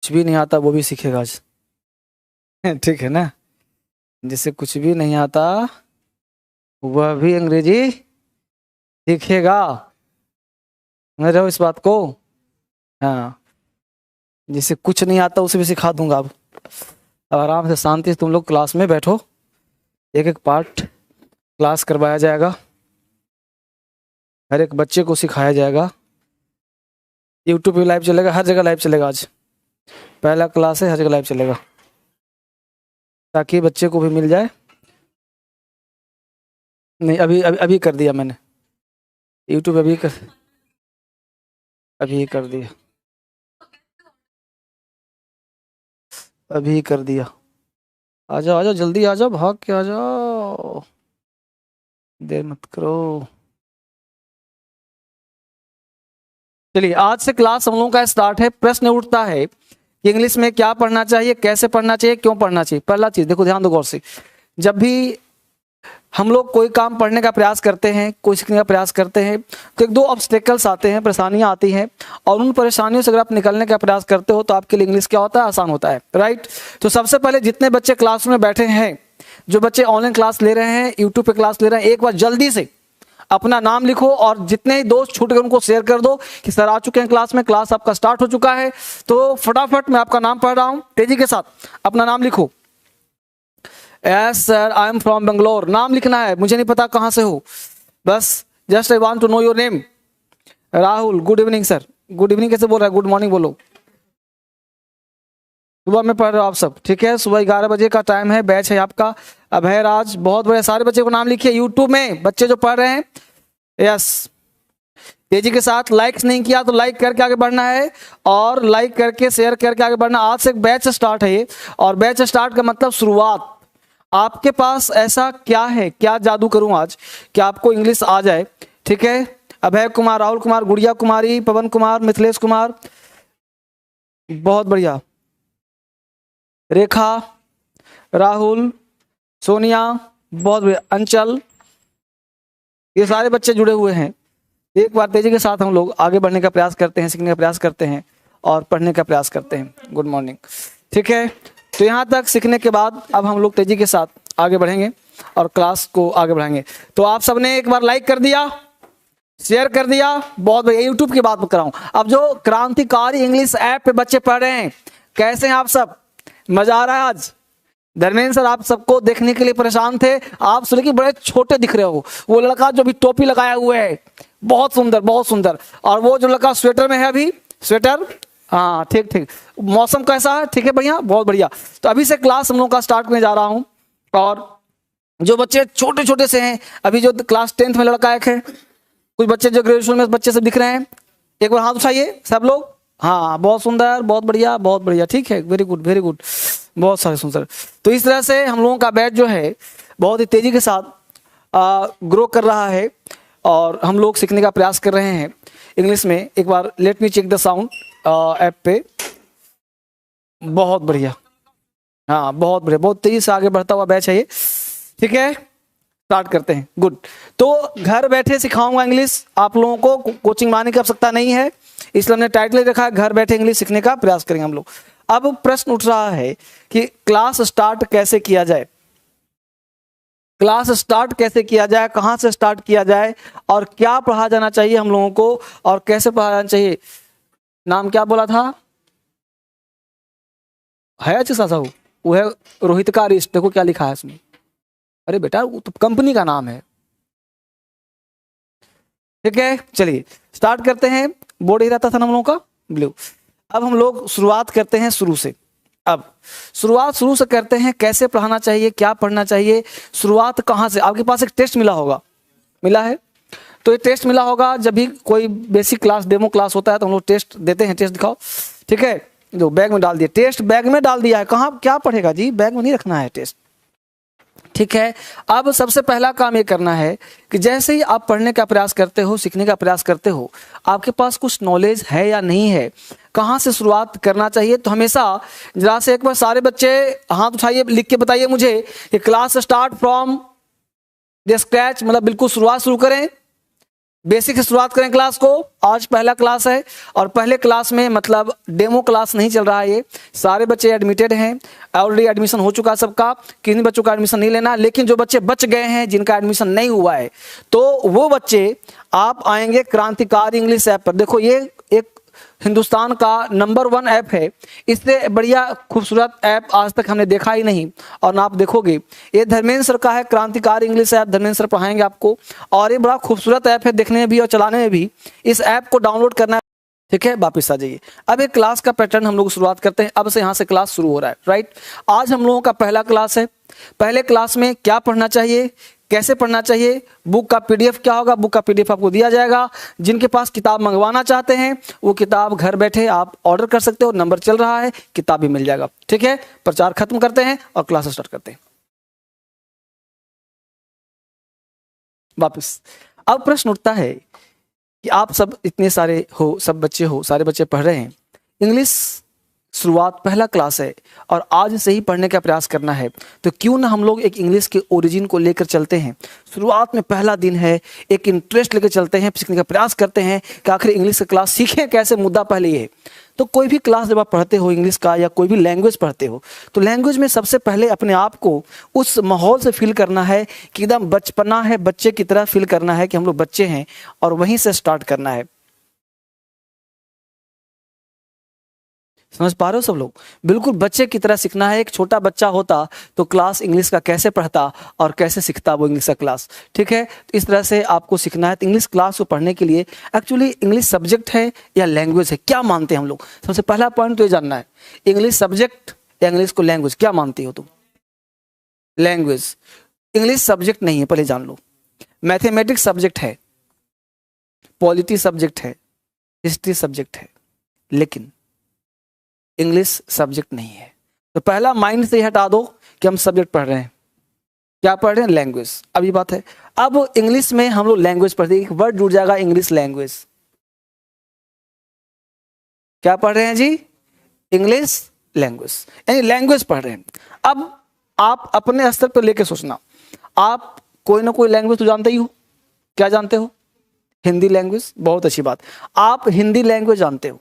कुछ भी नहीं आता वो भी सीखेगा आज। ठीक है ना, जिसे कुछ भी नहीं आता वह भी अंग्रेजी सीखेगा। समझ रहे हो इस बात को? हाँ, जिसे कुछ नहीं आता उसे भी सिखा दूंगा। अब आराम से शांति से तुम लोग क्लास में बैठो, एक एक पार्ट क्लास करवाया जाएगा, हर एक बच्चे को सिखाया जाएगा। यूट्यूब पे लाइव चलेगा, हर जगह लाइव चलेगा। आज पहला क्लास है, हर जगह लाइव चलेगा, ताकि बच्चे को भी मिल जाए। नहीं, अभी कर दिया मैंने यूट्यूब, अभी कर दिया, अभी कर दिया। आ जाओ जल्दी आ जाओ, भाग के आ जाओ, देर मत करो। चलिए, आज से क्लास हम लोगों का स्टार्ट है। प्रश्न उठता है कि इंग्लिश में क्या पढ़ना चाहिए, कैसे पढ़ना चाहिए, क्यों पढ़ना चाहिए। पहला चीज देखो, ध्यान दो गौर से। जब भी हम लोग कोई काम पढ़ने का प्रयास करते हैं, कोई सीखने का प्रयास करते हैं, तो एक दो ऑब्स्टेकल्स आते हैं, परेशानियां आती हैं, और उन परेशानियों से अगर आप निकलने का प्रयास करते हो तो आपके लिए इंग्लिश क्या होता है, आसान होता है, राइट। तो सबसे पहले जितने बच्चे क्लासरूम में बैठे हैं, जो बच्चे ऑनलाइन क्लास ले रहे हैं, यूट्यूब पे क्लास ले रहे हैं, एक बार जल्दी से अपना नाम लिखो और जितने ही दोस्त छूट गए उनको शेयर कर दो कि सर आ चुके हैं क्लास में, क्लास आपका स्टार्ट हो चुका है। तो फटाफट मैं आपका नाम पढ़ रहा हूं, तेजी के साथ अपना नाम लिखो। Yes sir, I am from Bangalore, नाम लिखना है, मुझे नहीं पता कहां से हो, बस just I want to know your name. Rahul, good evening sir. Good evening कैसे बोल रहा है, गुड मॉर्निंग बोलो। सुबह में पढ़ रहे हो आप सब, ठीक है। सुबह 11 बजे का टाइम है, बैच है आपका। अभय राज, बहुत बड़े, सारे बच्चे को नाम लिखिए यूट्यूब में, बच्चे जो पढ़ रहे हैं। यस, तेजी के साथ। लाइक्स नहीं किया तो लाइक करके आगे बढ़ना है, और लाइक करके शेयर करके आगे बढ़ना। आज से एक बैच स्टार्ट है ये, और बैच स्टार्ट का मतलब शुरुआत। आपके पास ऐसा क्या है, क्या जादू करूं आज कि आपको इंग्लिश आ जाए, ठीक है। अभय कुमार, राहुल कुमार, गुड़िया कुमारी, पवन कुमार, मिथिलेश कुमार, बहुत बढ़िया। रेखा, राहुल, सोनिया, बहुत बढ़िया। अंचल, ये सारे बच्चे जुड़े हुए हैं। एक बार तेजी के साथ हम लोग आगे बढ़ने का प्रयास करते हैं, सीखने का प्रयास करते हैं और पढ़ने का प्रयास करते हैं। गुड मॉर्निंग, ठीक है। तो यहाँ तक सीखने के बाद अब हम लोग तेजी के साथ आगे बढ़ेंगे और क्लास को आगे बढ़ाएंगे। तो आप सबने एक बार लाइक कर दिया, शेयर कर दिया, बहुत बढ़िया। यूट्यूब की बात कराऊं, अब जो क्रांतिकारी इंग्लिश ऐप पे बच्चे पढ़ रहे हैं, कैसे हैं आप सब? मजा आ रहा है आज? धर्मेंद्र सर आप सबको देखने के लिए परेशान थे, आप सुन के बड़े छोटे दिख रहे हो। वो लड़का जो भी टोपी लगाया हुआ है, बहुत सुंदर, बहुत सुंदर। और वो जो लड़का स्वेटर में है, अभी स्वेटर, हाँ ठीक ठीक। मौसम कैसा है? ठीक है, बढ़िया, बहुत बढ़िया। तो अभी से क्लास हम लोग का स्टार्ट करने जा रहा हूँ, और जो बच्चे छोटे छोटे से हैं, अभी जो क्लास 10th में लड़का एक है, कुछ बच्चे जो ग्रेजुएशन में बच्चे सब दिख रहे हैं, एक बार हाथ उठाइए सब लोग। हाँ, बहुत सुंदर, बहुत बढ़िया, बहुत बढ़िया, ठीक है, वेरी गुड, वेरी गुड, बहुत सारे सुंदर। तो इस तरह से हम लोगों का बैच जो है बहुत ही तेजी के साथ ग्रो कर रहा है, और हम लोग सीखने का प्रयास कर रहे हैं इंग्लिश में। एक बार let me check the sound app पे, बहुत बढ़िया, हाँ बहुत बढ़िया, बहुत तेजी से आगे बढ़ता हुआ बैच है ये, ठीक है। स्टार्ट करते हैं, गुड। तो घर बैठे सिखाऊंगा इंग्लिश, आप लोगों को कोचिंग मारने की आवश्यकता नहीं है, इसलिए हमने टाइटल रखा है घर बैठे इंग्लिश सीखने का प्रयास करेंगे हम लोग। अब प्रश्न उठ रहा है कि क्लास स्टार्ट कैसे किया जाए, क्लास स्टार्ट कैसे किया जाए, कहां से स्टार्ट किया जाए, और क्या पढ़ा जाना चाहिए हम लोगों को, और कैसे पढ़ा जाना चाहिए। नाम क्या बोला था? है अच्छे साहब, वो है रोहित का रिस्ट, देखो क्या लिखा है इसमें। अरे बेटा, वो तो कंपनी का नाम है, ठीक है। चलिए स्टार्ट करते हैं। बोर्ड ही रहता था ना हम लोगों का, ब्लू। अब हम लोग शुरुआत करते हैं शुरू से। अब शुरुआत शुरू से करते हैं, कैसे पढ़ाना चाहिए, क्या पढ़ना चाहिए, शुरुआत कहाँ से। आपके पास एक टेस्ट मिला होगा, मिला है? तो ये टेस्ट मिला होगा, जब भी कोई बेसिक क्लास, डेमो क्लास होता है तो हम लोग टेस्ट देते हैं। टेस्ट दिखाओ, ठीक है, जो बैग में डाल दिया, टेस्ट बैग में डाल दिया है। कहाँ क्या पढ़ेगा जी, बैग में नहीं रखना है टेस्ट, ठीक है। अब सबसे पहला काम ये करना है कि जैसे ही आप पढ़ने का प्रयास करते हो, सीखने का प्रयास करते हो, आपके पास कुछ नॉलेज है या नहीं है, कहाँ से शुरुआत करना चाहिए। तो हमेशा जरा से एक बार सारे बच्चे हाथ उठाइए, लिख के बताइए मुझे कि class start from the scratch, मतलब बिल्कुल शुरुआत शुरू करें। बेसिक से शुरुआत करें क्लास को। आज पहला क्लास है और पहले क्लास में मतलब डेमो क्लास नहीं चल रहा है, ये सारे बच्चे एडमिटेड हैं, ऑलरेडी एडमिशन हो चुका है सबका, किन्हीं बच्चों का एडमिशन नहीं लेना। लेकिन जो बच्चे बच गए हैं जिनका एडमिशन नहीं हुआ है तो वो बच्चे आप आएंगे क्रांतिकारी इंग्लिश ऐप पर। देखो ये एक हिंदुस्तान का नंबर 1 ऐप है, इससे बढ़िया खूबसूरत ऐप आज तक हमने देखा ही नहीं और ना आप देखोगे। ये धर्मेंद्र सर का है, क्रांतिकारी इंग्लिश ऐप, धर्मेंद्र सर पढ़ाएंगे आपको और ये बड़ा खूबसूरत ऐप है देखने में भी और चलाने में भी। इस ऐप को डाउनलोड करना है, ठीक है। वापिस आ जाइए। अब एक क्लास का पैटर्न हम लोग शुरुआत करते हैं। अब से यहाँ से क्लास शुरू हो रहा है, राइट। आज हम लोगों का पहला क्लास है। पहले क्लास में क्या पढ़ना चाहिए, कैसे पढ़ना चाहिए, बुक का पीडीएफ क्या होगा, बुक का पीडीएफ आपको दिया जाएगा। जिनके पास किताब मंगवाना चाहते हैं वो किताब घर बैठे आप ऑर्डर कर सकते हो, नंबर चल रहा है, किताब भी मिल जाएगा, ठीक है। प्रचार खत्म करते हैं और क्लास स्टार्ट करते हैं। वापस अब प्रश्न उठता है कि आप सब इतने सारे हो, सब बच्चे हो, सारे बच्चे पढ़ रहे हैं इंग्लिश, शुरुआत पहला क्लास है और आज से ही पढ़ने का प्रयास करना है, तो क्यों ना हम लोग एक इंग्लिश के ओरिजिन को लेकर चलते हैं। शुरुआत में पहला दिन है, एक इंटरेस्ट लेकर चलते हैं, सीखने का प्रयास करते हैं कि आखिर इंग्लिश का क्लास सीखें कैसे, मुद्दा पहले ये है। तो कोई भी क्लास जब आप पढ़ते हो इंग्लिश का या कोई भी लैंग्वेज पढ़ते हो तो लैंग्वेज में सबसे पहले अपने आप को उस माहौल से फील करना है कि एकदम बचपना है, बच्चे की तरह फील करना है कि हम लोग बच्चे हैं और वहीं से स्टार्ट करना है। समझ पा रहे हो सब लोग? बिल्कुल बच्चे की तरह सीखना है। एक छोटा बच्चा होता तो क्लास इंग्लिश का कैसे पढ़ता और कैसे सीखता वो इंग्लिश का क्लास, ठीक है। तो इस तरह से आपको सीखना है। तो इंग्लिश क्लास को पढ़ने के लिए एक्चुअली इंग्लिश सब्जेक्ट है या लैंग्वेज है, क्या मानते हैं हम लोग? सबसे पहला पॉइंट तो ये जानना है, इंग्लिश सब्जेक्ट या इंग्लिश को लैंग्वेज, क्या मानती हो तुम? लैंग्वेज। इंग्लिश सब्जेक्ट नहीं है, पहले जान लो। मैथमेटिक्स सब्जेक्ट है, पॉलिटी सब्जेक्ट है, हिस्ट्री सब्जेक्ट है, लेकिन इंग्लिश सब्जेक्ट नहीं है। तो पहला माइंड से हटा दो कि हम सब्जेक्ट पढ़ रहे हैं, क्या पढ़ रहे हैं? लैंग्वेज। अब ये बात है, अब इंग्लिश में हम लोग लैंग्वेज पढ़ते हैं, एक वर्ड जुड़ जाएगा इंग्लिश लैंग्वेज। क्या पढ़ रहे हैं जी? इंग्लिश लैंग्वेज, यानी लैंग्वेज पढ़ रहे हैं। अब आप अपने स्तर पर लेके सोचना, आप कोई ना कोई लैंग्वेज तो जानते ही हो। क्या जानते हो? हिंदी लैंग्वेज, बहुत अच्छी बात। आप हिंदी लैंग्वेज जानते हो,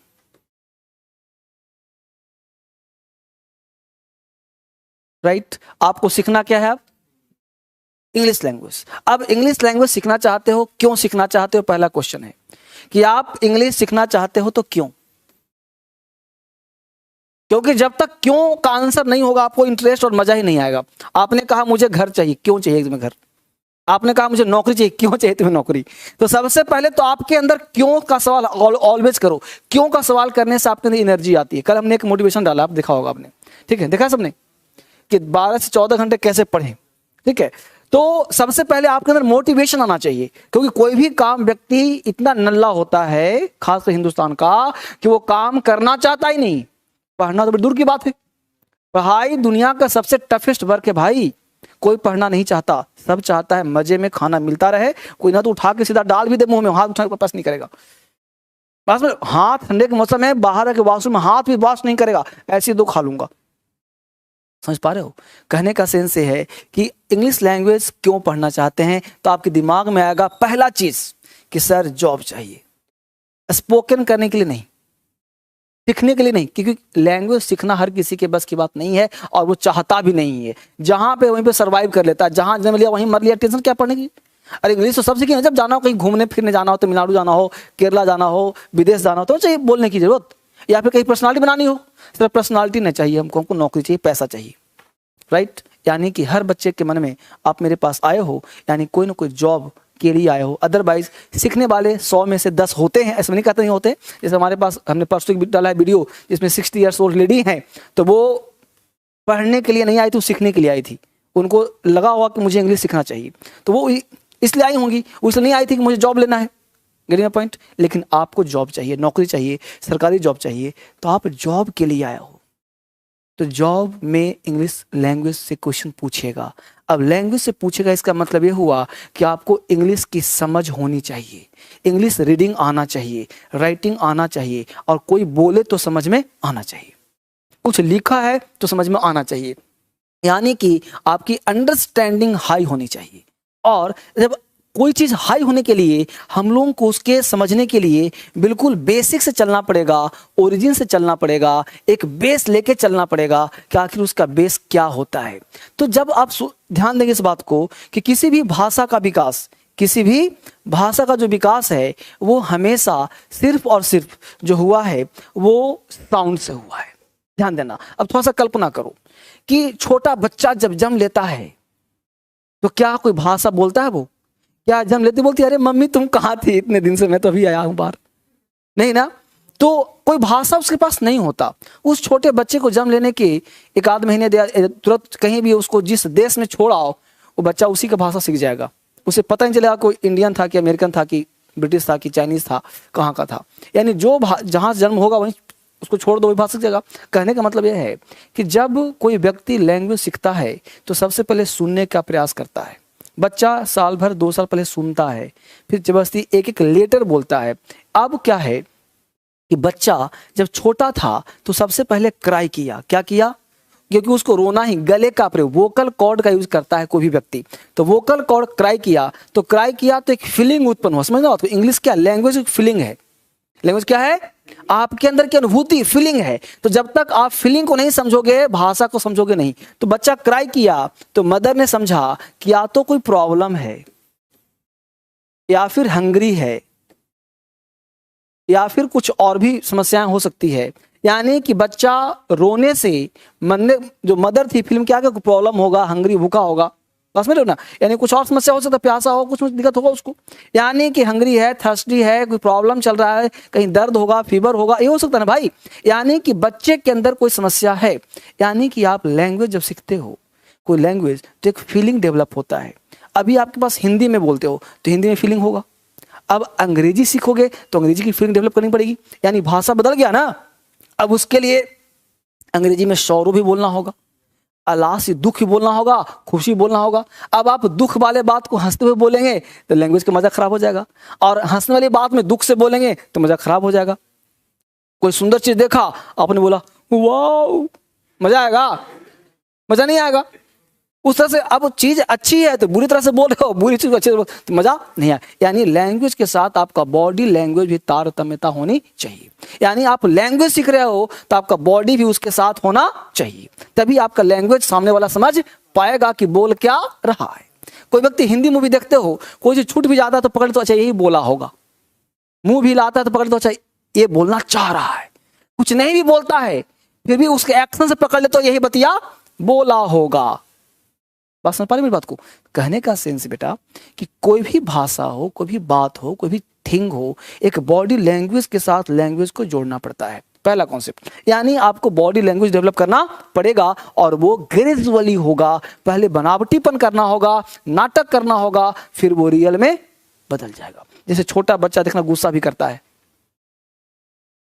राइट। आपको सीखना क्या है? आप इंग्लिश लैंग्वेज। अब इंग्लिश लैंग्वेज सीखना चाहते हो, क्यों सीखना चाहते हो? पहला क्वेश्चन है कि आप इंग्लिश सीखना चाहते हो तो क्यों? क्योंकि जब तक क्यों का आंसर नहीं होगा आपको इंटरेस्ट और मजा ही नहीं आएगा। आपने कहा मुझे घर चाहिए, क्यों चाहिए तुम्हें घर? आपने कहा मुझे नौकरी चाहिए, क्यों चाहिए तुम्हें नौकरी? तो सबसे पहले तो आपके अंदर क्यों का सवाल ऑलवेज करो। क्यों का सवाल करने से आपके अंदर एनर्जी आती है। कल हमने एक मोटिवेशन डाला, आप देखा होगा आपने, ठीक है, देखा सबने, कि 12 से 14 घंटे कैसे पढ़ें, ठीक है। तो सबसे पहले आपके अंदर मोटिवेशन आना चाहिए, क्योंकि कोई भी काम व्यक्ति इतना नल्ला होता है, खासकर हिंदुस्तान का, कि वो काम करना चाहता ही नहीं। पढ़ना तो बड़ी दूर की बात है। पढ़ाई दुनिया का सबसे टफेस्ट वर्क है भाई। कोई पढ़ना नहीं चाहता, सब चाहता है मजे में खाना मिलता रहे, कोई ना तो उठा के सीधा डाल भी दे मुंह में, हाथ उठा के वापस नहीं करेगा। बस में हाथ, ठंडे के मौसम में बाहर के वॉशरूम में हाथ भी वॉश नहीं करेगा, ऐसे दो खा लूंगा। समझ पा रहे हो? कहने का सेंस ये है कि इंग्लिश लैंग्वेज क्यों पढ़ना चाहते हैं, तो आपके दिमाग में आएगा पहला चीज कि सर जॉब चाहिए। स्पोकन करने के लिए नहीं, सीखने के लिए नहीं, क्योंकि लैंग्वेज सीखना हर किसी के बस की बात नहीं है और वो चाहता भी नहीं है। जहां पे वहीं पे सर्वाइव कर लेता है, जहां जन्म लिया वहीं मर लिया, टेंशन क्या पढ़ने की। अरे इंग्लिश तो सब सीखे, जब जाना हो कहीं घूमने फिरने जाना हो, तमिलनाडु जाना हो, केरला जाना हो, विदेश जाना हो, तो चाहिए बोलने की जरूरत, या फिर कहीं पर्सनालिटी बनानी हो। सिर्फ पर्सनालिटी नहीं चाहिए हमको नौकरी चाहिए, पैसा चाहिए, राइट। यानी कि हर बच्चे के मन में आप मेरे पास आए हो यानी कोई ना कोई जॉब के लिए आए हो। अदरवाइज सीखने वाले 100 में से 10 होते हैं, ऐसा नहीं कहते नहीं होते। जैसे हमारे पास, हमने परसों डाला है वीडियो जिसमें 60 ईयर्स ओल्ड लेडी हैं, तो वो पढ़ने के लिए नहीं आई थी, सीखने के लिए आई थी। उनको लगा हुआ कि मुझे इंग्लिश सीखना चाहिए, तो वो इसलिए आई होंगी, वो इसलिए नहीं आई थी कि मुझे जॉब लेना है। Getting my point? लेकिन आपको जॉब चाहिए, नौकरी चाहिए, सरकारी जॉब चाहिए, तो आप जॉब के लिए आए हो। तो जॉब में इंग्लिश लैंग्वेज से क्वेश्चन पूछेगा। अब लैंग्वेज से पूछेगा, इसका मतलब ये हुआ कि आपको इंग्लिश की समझ होनी चाहिए, इंग्लिश रीडिंग आना चाहिए, राइटिंग आना चाहिए, और कोई बोले तो समझ में आना चाहिए, कुछ लिखा है तो समझ में आना चाहिए। यानी कि आपकी अंडरस्टैंडिंग हाई होनी चाहिए। और जब कोई चीज हाई होने के लिए हम लोगों को उसके समझने के लिए बिल्कुल बेसिक से चलना पड़ेगा, ओरिजिन से चलना पड़ेगा, एक बेस लेके चलना पड़ेगा कि आखिर उसका बेस क्या होता है। तो जब आप ध्यान देंगे इस बात को कि किसी भी भाषा का विकास, किसी भी भाषा का जो विकास है वो हमेशा सिर्फ और सिर्फ जो हुआ है वो साउंड से हुआ है। ध्यान देना। अब थोड़ा सा कल्पना करो कि छोटा बच्चा जब जन्म लेता है तो क्या कोई भाषा बोलता है? वो क्या जन्म लेते बोलती है अरे मम्मी तुम कहाँ थी इतने दिन से, मैं तो अभी आया हूं बाहर? नहीं ना। तो कोई भाषा उसके पास नहीं होता। उस छोटे बच्चे को जन्म लेने के एक आध महीने तुरंत कहीं भी उसको जिस देश में छोड़ाओ वो बच्चा उसी का भाषा सीख जाएगा। उसे पता नहीं चलेगा कोई इंडियन था कि अमेरिकन था कि ब्रिटिश था कि चाइनीज था, कहाँ का था। यानी जो जहाँ जन्म होगा वहीं उसको छोड़ दो, वही भाषा सीख जाएगा। कहने का मतलब यह है कि जब कोई व्यक्ति लैंग्वेज सीखता है तो सबसे पहले सुनने का प्रयास करता है। बच्चा साल भर 2 साल पहले सुनता है, फिर जबरदस्ती एक एक लेटर बोलता है। अब क्या है कि बच्चा जब छोटा था तो सबसे पहले क्राई किया। क्या किया? क्योंकि उसको रोना ही, गले का प्रयोग, वोकल कॉर्ड का यूज करता है कोई भी व्यक्ति। तो वोकल कॉर्ड क्राई किया तो एक फीलिंग उत्पन्न हुआ। समझ लो आपको इंग्लिश क्या, लैंग्वेज एक फीलिंग है। लैंग्वेज क्या है? आपके अंदर की अनुभूति, फीलिंग है। तो जब तक आप फीलिंग को नहीं समझोगे, भाषा को समझोगे नहीं। तो बच्चा क्राई किया तो मदर ने समझा कि या तो कोई प्रॉब्लम है, या फिर हंग्री है, या फिर कुछ और भी समस्याएं हो सकती है। यानी कि बच्चा रोने से जो मदर थी फिल्म क्या कोई प्रॉब्लम होगा, हंग्री, भूखा होगा, बस में ना, यानी कुछ और समस्या हो सकता है, प्यासा हो, कुछ दिक्कत होगा उसको। यानी कि हंग्री है, थर्स्टी है, कोई प्रॉब्लम चल रहा है, कहीं दर्द होगा, फीवर होगा, ये हो सकता है ना भाई। यानी कि बच्चे के अंदर कोई समस्या है। यानी कि आप लैंग्वेज जब सीखते हो कोई लैंग्वेज तो एक फीलिंग डेवलप होता है। अभी आपके पास हिंदी में बोलते हो तो हिंदी में फीलिंग होगा। अब अंग्रेजी सीखोगे तो अंग्रेजी की फीलिंग डेवलप करनी पड़ेगी। यानी भाषा बदल गया ना। अब उसके लिए अंग्रेजी में सॉरो भी बोलना होगा, अलास दुख भी बोलना होगा, खुशी बोलना होगा। अब आप दुख वाले बात को हंसते हुए बोलेंगे तो लैंग्वेज का मजा खराब हो जाएगा, और हंसने वाली बात में दुख से बोलेंगे तो मजा खराब हो जाएगा। कोई सुंदर चीज देखा, आपने बोला वाओ, मजा आएगा? मजा नहीं आएगा। उस तरह से अब चीज अच्छी है तो बुरी तरह से बोल रहे हो, बुरी चीज अच्छी तो मजा नहीं आया। यानी लैंग्वेज के साथ आपका बॉडी लैंग्वेज भी तारतम्यता होनी चाहिए। यानी आप लैंग्वेज सीख रहे हो तो आपका बॉडी भी उसके साथ होना चाहिए, तभी आपका लैंग्वेज सामने वाला समझ पाएगा कि बोल क्या रहा है। कोई व्यक्ति हिंदी मूवी देखते हो, कोई चीज छूट भी जाता है तो पकड़ तो अच्छा यही बोला होगा, मुंह भी लाता है तो पकड़ तो अच्छा ये बोलना चाह रहा है। कुछ नहीं भी बोलता है फिर भी उसके एक्शन से पकड़ ले तो यही बतिया बोला होगा। बात समझ पा रही मेरी बात को? कहने का सेंस बेटा कि कोई भी भाषा हो, कोई भी बात हो, कोई भी थिंग हो, एक बॉडी लैंग्वेज के साथ लैंग्वेज को जोड़ना पड़ता है। पहला कॉन्सेप्ट, यानी आपको बॉडी लैंग्वेज डेवलप करना पड़ेगा और वो ग्रेजुअली होगा। पहले बनावटीपन करना होगा, नाटक करना होगा, फिर वो रियल में बदल जाएगा। जैसे छोटा बच्चा देखना गुस्सा भी करता है,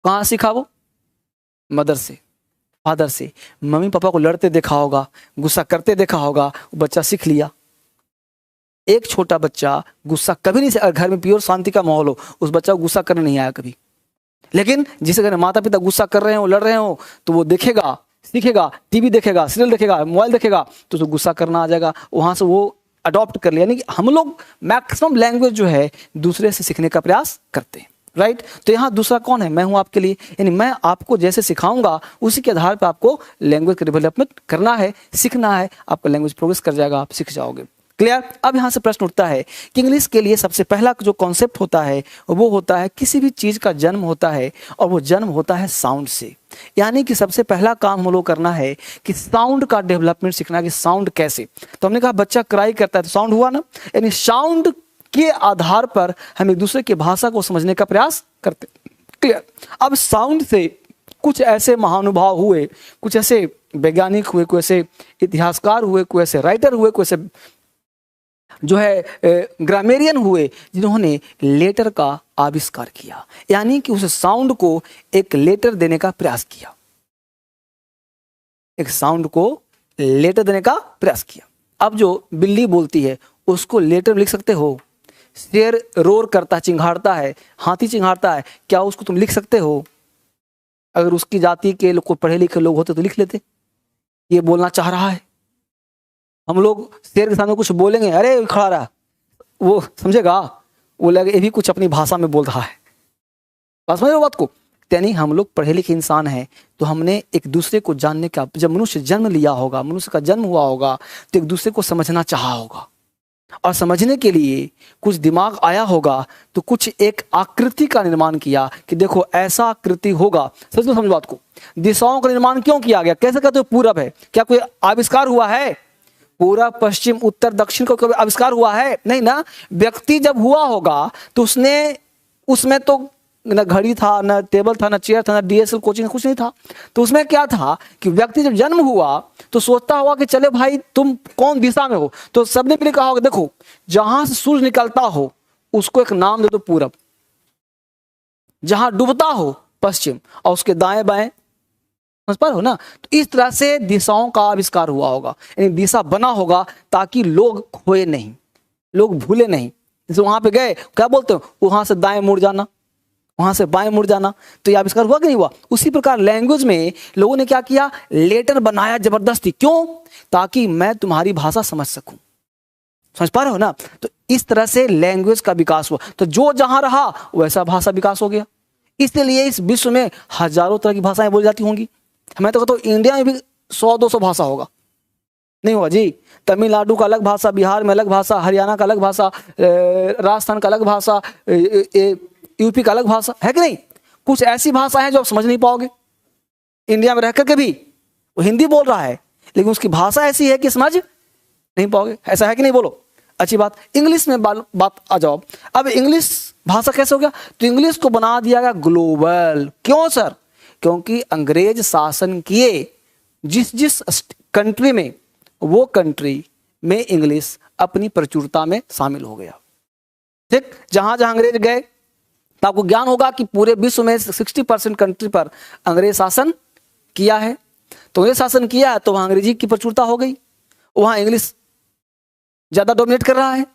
कहां सीखा वो? मदर से, फादर से। मम्मी पापा को लड़ते देखा होगा, गुस्सा करते देखा होगा, बच्चा सीख लिया। एक छोटा बच्चा गुस्सा कभी नहीं, अगर घर में प्योर शांति का माहौल हो, उस बच्चा को गुस्सा करने नहीं आया कभी। लेकिन जिस घर माता पिता गुस्सा कर रहे हो, लड़ रहे हो, तो वो देखेगा, सीखेगा, टीवी देखेगा, सीरियल देखेगा, मोबाइल देखेगा, तो उसको गुस्सा करना आ जाएगा, वहां से वो अडॉप्ट कर लिया। यानी कि हम लोग मैक्सिमम लैंग्वेज जो है दूसरे से सीखने का प्रयास करते हैं, राइट। तो यहाँ दूसरा कौन है? मैं हूं आपके लिए। यानी मैं आपको जैसे सिखाऊंगा उसी के आधार पर आपको लैंग्वेज का डेवलपमेंट करना है, सीखना है, आपका लैंग्वेज प्रोग्रेस कर जाएगा, आप सीख जाओगे। क्लियर? अब यहाँ से प्रश्न उठता है कि इंग्लिश के लिए सबसे पहला जो कॉन्सेप्ट होता है वो होता है किसी भी चीज का जन्म होता है और वो जन्म होता है साउंड से। यानी कि सबसे पहला काम हम लोग करना है कि साउंड का डेवलपमेंट सीखना, कि साउंड कैसे। तो हमने कहा बच्चा क्राई करता है तो साउंड हुआ ना, यानी साउंड के आधार पर हम एक दूसरे की भाषा को समझने का प्रयास करते। क्लियर? अब साउंड से कुछ ऐसे महानुभाव हुए, कुछ ऐसे वैज्ञानिक हुए, कोई ऐसे इतिहासकार हुए, कोई ऐसे राइटर हुए, कोई ऐसे जो है ग्रामेरियन हुए जिन्होंने लेटर का आविष्कार किया। यानी कि उस साउंड को एक लेटर देने का प्रयास किया, एक साउंड को लेटर देने का प्रयास किया। अब जो बिल्ली बोलती है उसको लेटर लिख सकते हो? शेर रोर करता, चिंघाड़ता है, हाथी चिंघाड़ता है, क्या उसको तुम लिख सकते हो? अगर उसकी जाति के लोग, पढ़े लिखे लोग होते तो लिख लेते, ये बोलना चाह रहा है। हम लोग शेर के सामने कुछ बोलेंगे, अरे खड़ा रहा, वो समझेगा, वो लगे ये भी कुछ अपनी भाषा में बोल रहा है। बात समझ रहे हो बात को? यानी हम लोग पढ़े लिखे इंसान हैं, तो हमने एक दूसरे को जानने का, जब मनुष्य जन्म लिया होगा, मनुष्य का जन्म हुआ होगा, तो एक दूसरे को समझना चाहा होगा, और समझने के लिए कुछ दिमाग आया होगा, तो कुछ एक आकृति का निर्माण किया कि देखो ऐसा आकृति होगा। समझ बात को। दिशाओं का निर्माण क्यों किया गया? कैसे कहते हो पूरब है? क्या कोई आविष्कार हुआ है? पूरब पश्चिम उत्तर दक्षिण को कभी आविष्कार हुआ है? नहीं ना। व्यक्ति जब हुआ होगा तो उसमें तो न घड़ी था, न टेबल था, न चेयर था, न डीएसएल कोचिंग, कुछ नहीं था। तो उसमें क्या था कि व्यक्ति जब जन्म हुआ तो सोचता हुआ कि चले भाई तुम कौन दिशा में हो, तो सबने पहले कहा होगा देखो जहां से सूर्य निकलता हो उसको एक नाम दे दो पूरब, जहां डूबता हो पश्चिम, और उसके दाएं बाएं, समझ पा रहे हो ना। तो इस तरह से दिशाओं का आविष्कार हुआ होगा, यानी दिशा बना होगा ताकि लोग खोए नहीं, लोग भूले नहीं। जैसे वहां पे गए, क्या बोलते हो, वहां से दाएं मुड़ जाना, वहां से बाएं मुड़ जाना, तो ये आविष्कार हुआ कि नहीं हुआ? उसी प्रकार लैंग्वेज में लोगों ने क्या किया, लेटर बनाया जबरदस्ती। क्यों? ताकि मैं तुम्हारी भाषा समझ सकूं। समझ पा रहे हो ना। तो इस तरह से लैंग्वेज का विकास हुआ, तो जो जहां रहा वैसा भाषा विकास हो गया। इसलिए इस विश्व में हजारों तरह की भाषाएं बोली जाती होंगी। मैं तो कहता हूं इंडिया में भी 100-200 भाषा होगा, नहीं होगा जी। तमिलनाडु का अलग भाषा, बिहार में अलग भाषा, हरियाणा का अलग भाषा, राजस्थान का अलग भाषा, यूपी का अलग भाषा है कि नहीं। कुछ ऐसी भाषा है जो आप समझ नहीं पाओगे। इंडिया में रह करके भी वो हिंदी बोल रहा है, लेकिन उसकी भाषा ऐसी है कि समझ नहीं पाओगे। ऐसा है कि नहीं, बोलो। अच्छी बात। इंग्लिश में बात आ जाओ। अब इंग्लिश भाषा कैसे हो गया? तो इंग्लिश को बना दिया गया ग्लोबल। क्यों सर? क्योंकि अंग्रेज शासन किए जिस जिस कंट्री में, वो कंट्री में इंग्लिश अपनी प्रचुरता में शामिल हो गया। ठीक, जहां जहां अंग्रेज गए, तो आपको ज्ञान होगा कि पूरे विश्व में 60% कंट्री पर अंग्रेज शासन किया है। तो अंग्रेज शासन किया है तो वहां अंग्रेजी की प्रचुरता हो गई, वहां इंग्लिश ज्यादा डोमिनेट कर रहा है।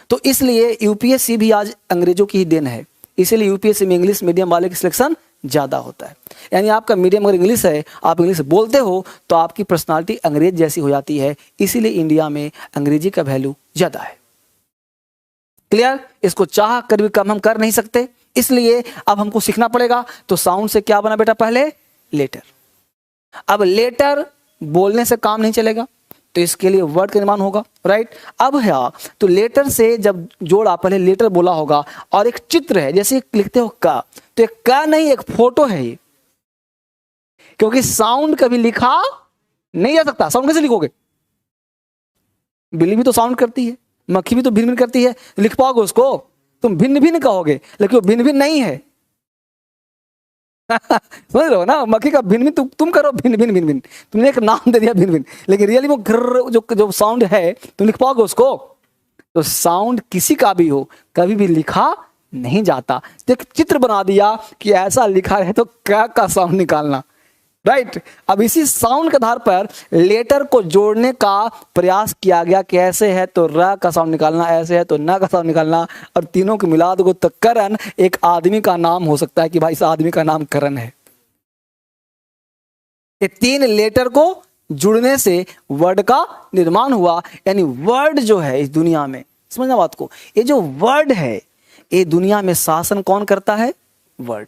तो इसलिए यूपीएससी भी आज अंग्रेजों की ही देन है। इसीलिए यूपीएससी में इंग्लिश मीडियम वाले की सिलेक्शन ज्यादा होता है। यानी आपका मीडियम अगर इंग्लिश है, आप इंग्लिश बोलते हो, तो आपकी पर्सनालिटी अंग्रेज जैसी हो जाती है। इसीलिए इंडिया में अंग्रेजी का वैल्यू ज्यादा है। क्लियर? इसको चाह कर भी कम हम कर नहीं सकते, इसलिए अब हमको सीखना पड़ेगा। तो साउंड से क्या बना बेटा? पहले लेटर। अब लेटर बोलने से काम नहीं चलेगा, तो इसके लिए वर्ड का निर्माण होगा, राइट। अब है तो लेटर से जब जोड़ा, पहले लेटर बोला होगा, और एक चित्र है, जैसे लिखते हो का, तो एक का नहीं, एक फोटो है ये। क्योंकि साउंड कभी लिखा नहीं जा सकता। साउंड कैसे लिखोगे? बिल्ली भी तो साउंड करती है, मक्खी भी तो भिन भिन करती है, लिख पाओगे उसको? तुम भिन्न भिन्न कहोगे, लेकिन वो भिन्न भिन्न नहीं है। समझ रहे हो ना। मक्खी का भिन्न भिन्न तुम करो भिन्न भिन्न भिन्न भिन्न, तुमने एक नाम दे दिया भिन्न भिन्न, लेकिन रियली वो घर्र जो साउंड है तुम लिख पाओगे उसको? तो साउंड किसी का भी हो, कभी भी लिखा नहीं जाता। एक चित्र बना दिया कि ऐसा लिखा है, तो क्या का साउंड निकालना, राइट। अब इसी साउंड के आधार पर लेटर को जोड़ने का प्रयास किया गया कि ऐसे है तो र का साउंड निकालना, ऐसे है तो न का साउंड निकालना, और तीनों को मिला दो तो करण एक आदमी का नाम हो सकता है कि भाई इस आदमी का नाम करण है। ये 3 लेटर को जुड़ने से वर्ड का निर्माण हुआ। यानी वर्ड जो है इस दुनिया में, समझना बात को, ये जो वर्ड है, ये दुनिया में शासन कौन करता है? वर्ड।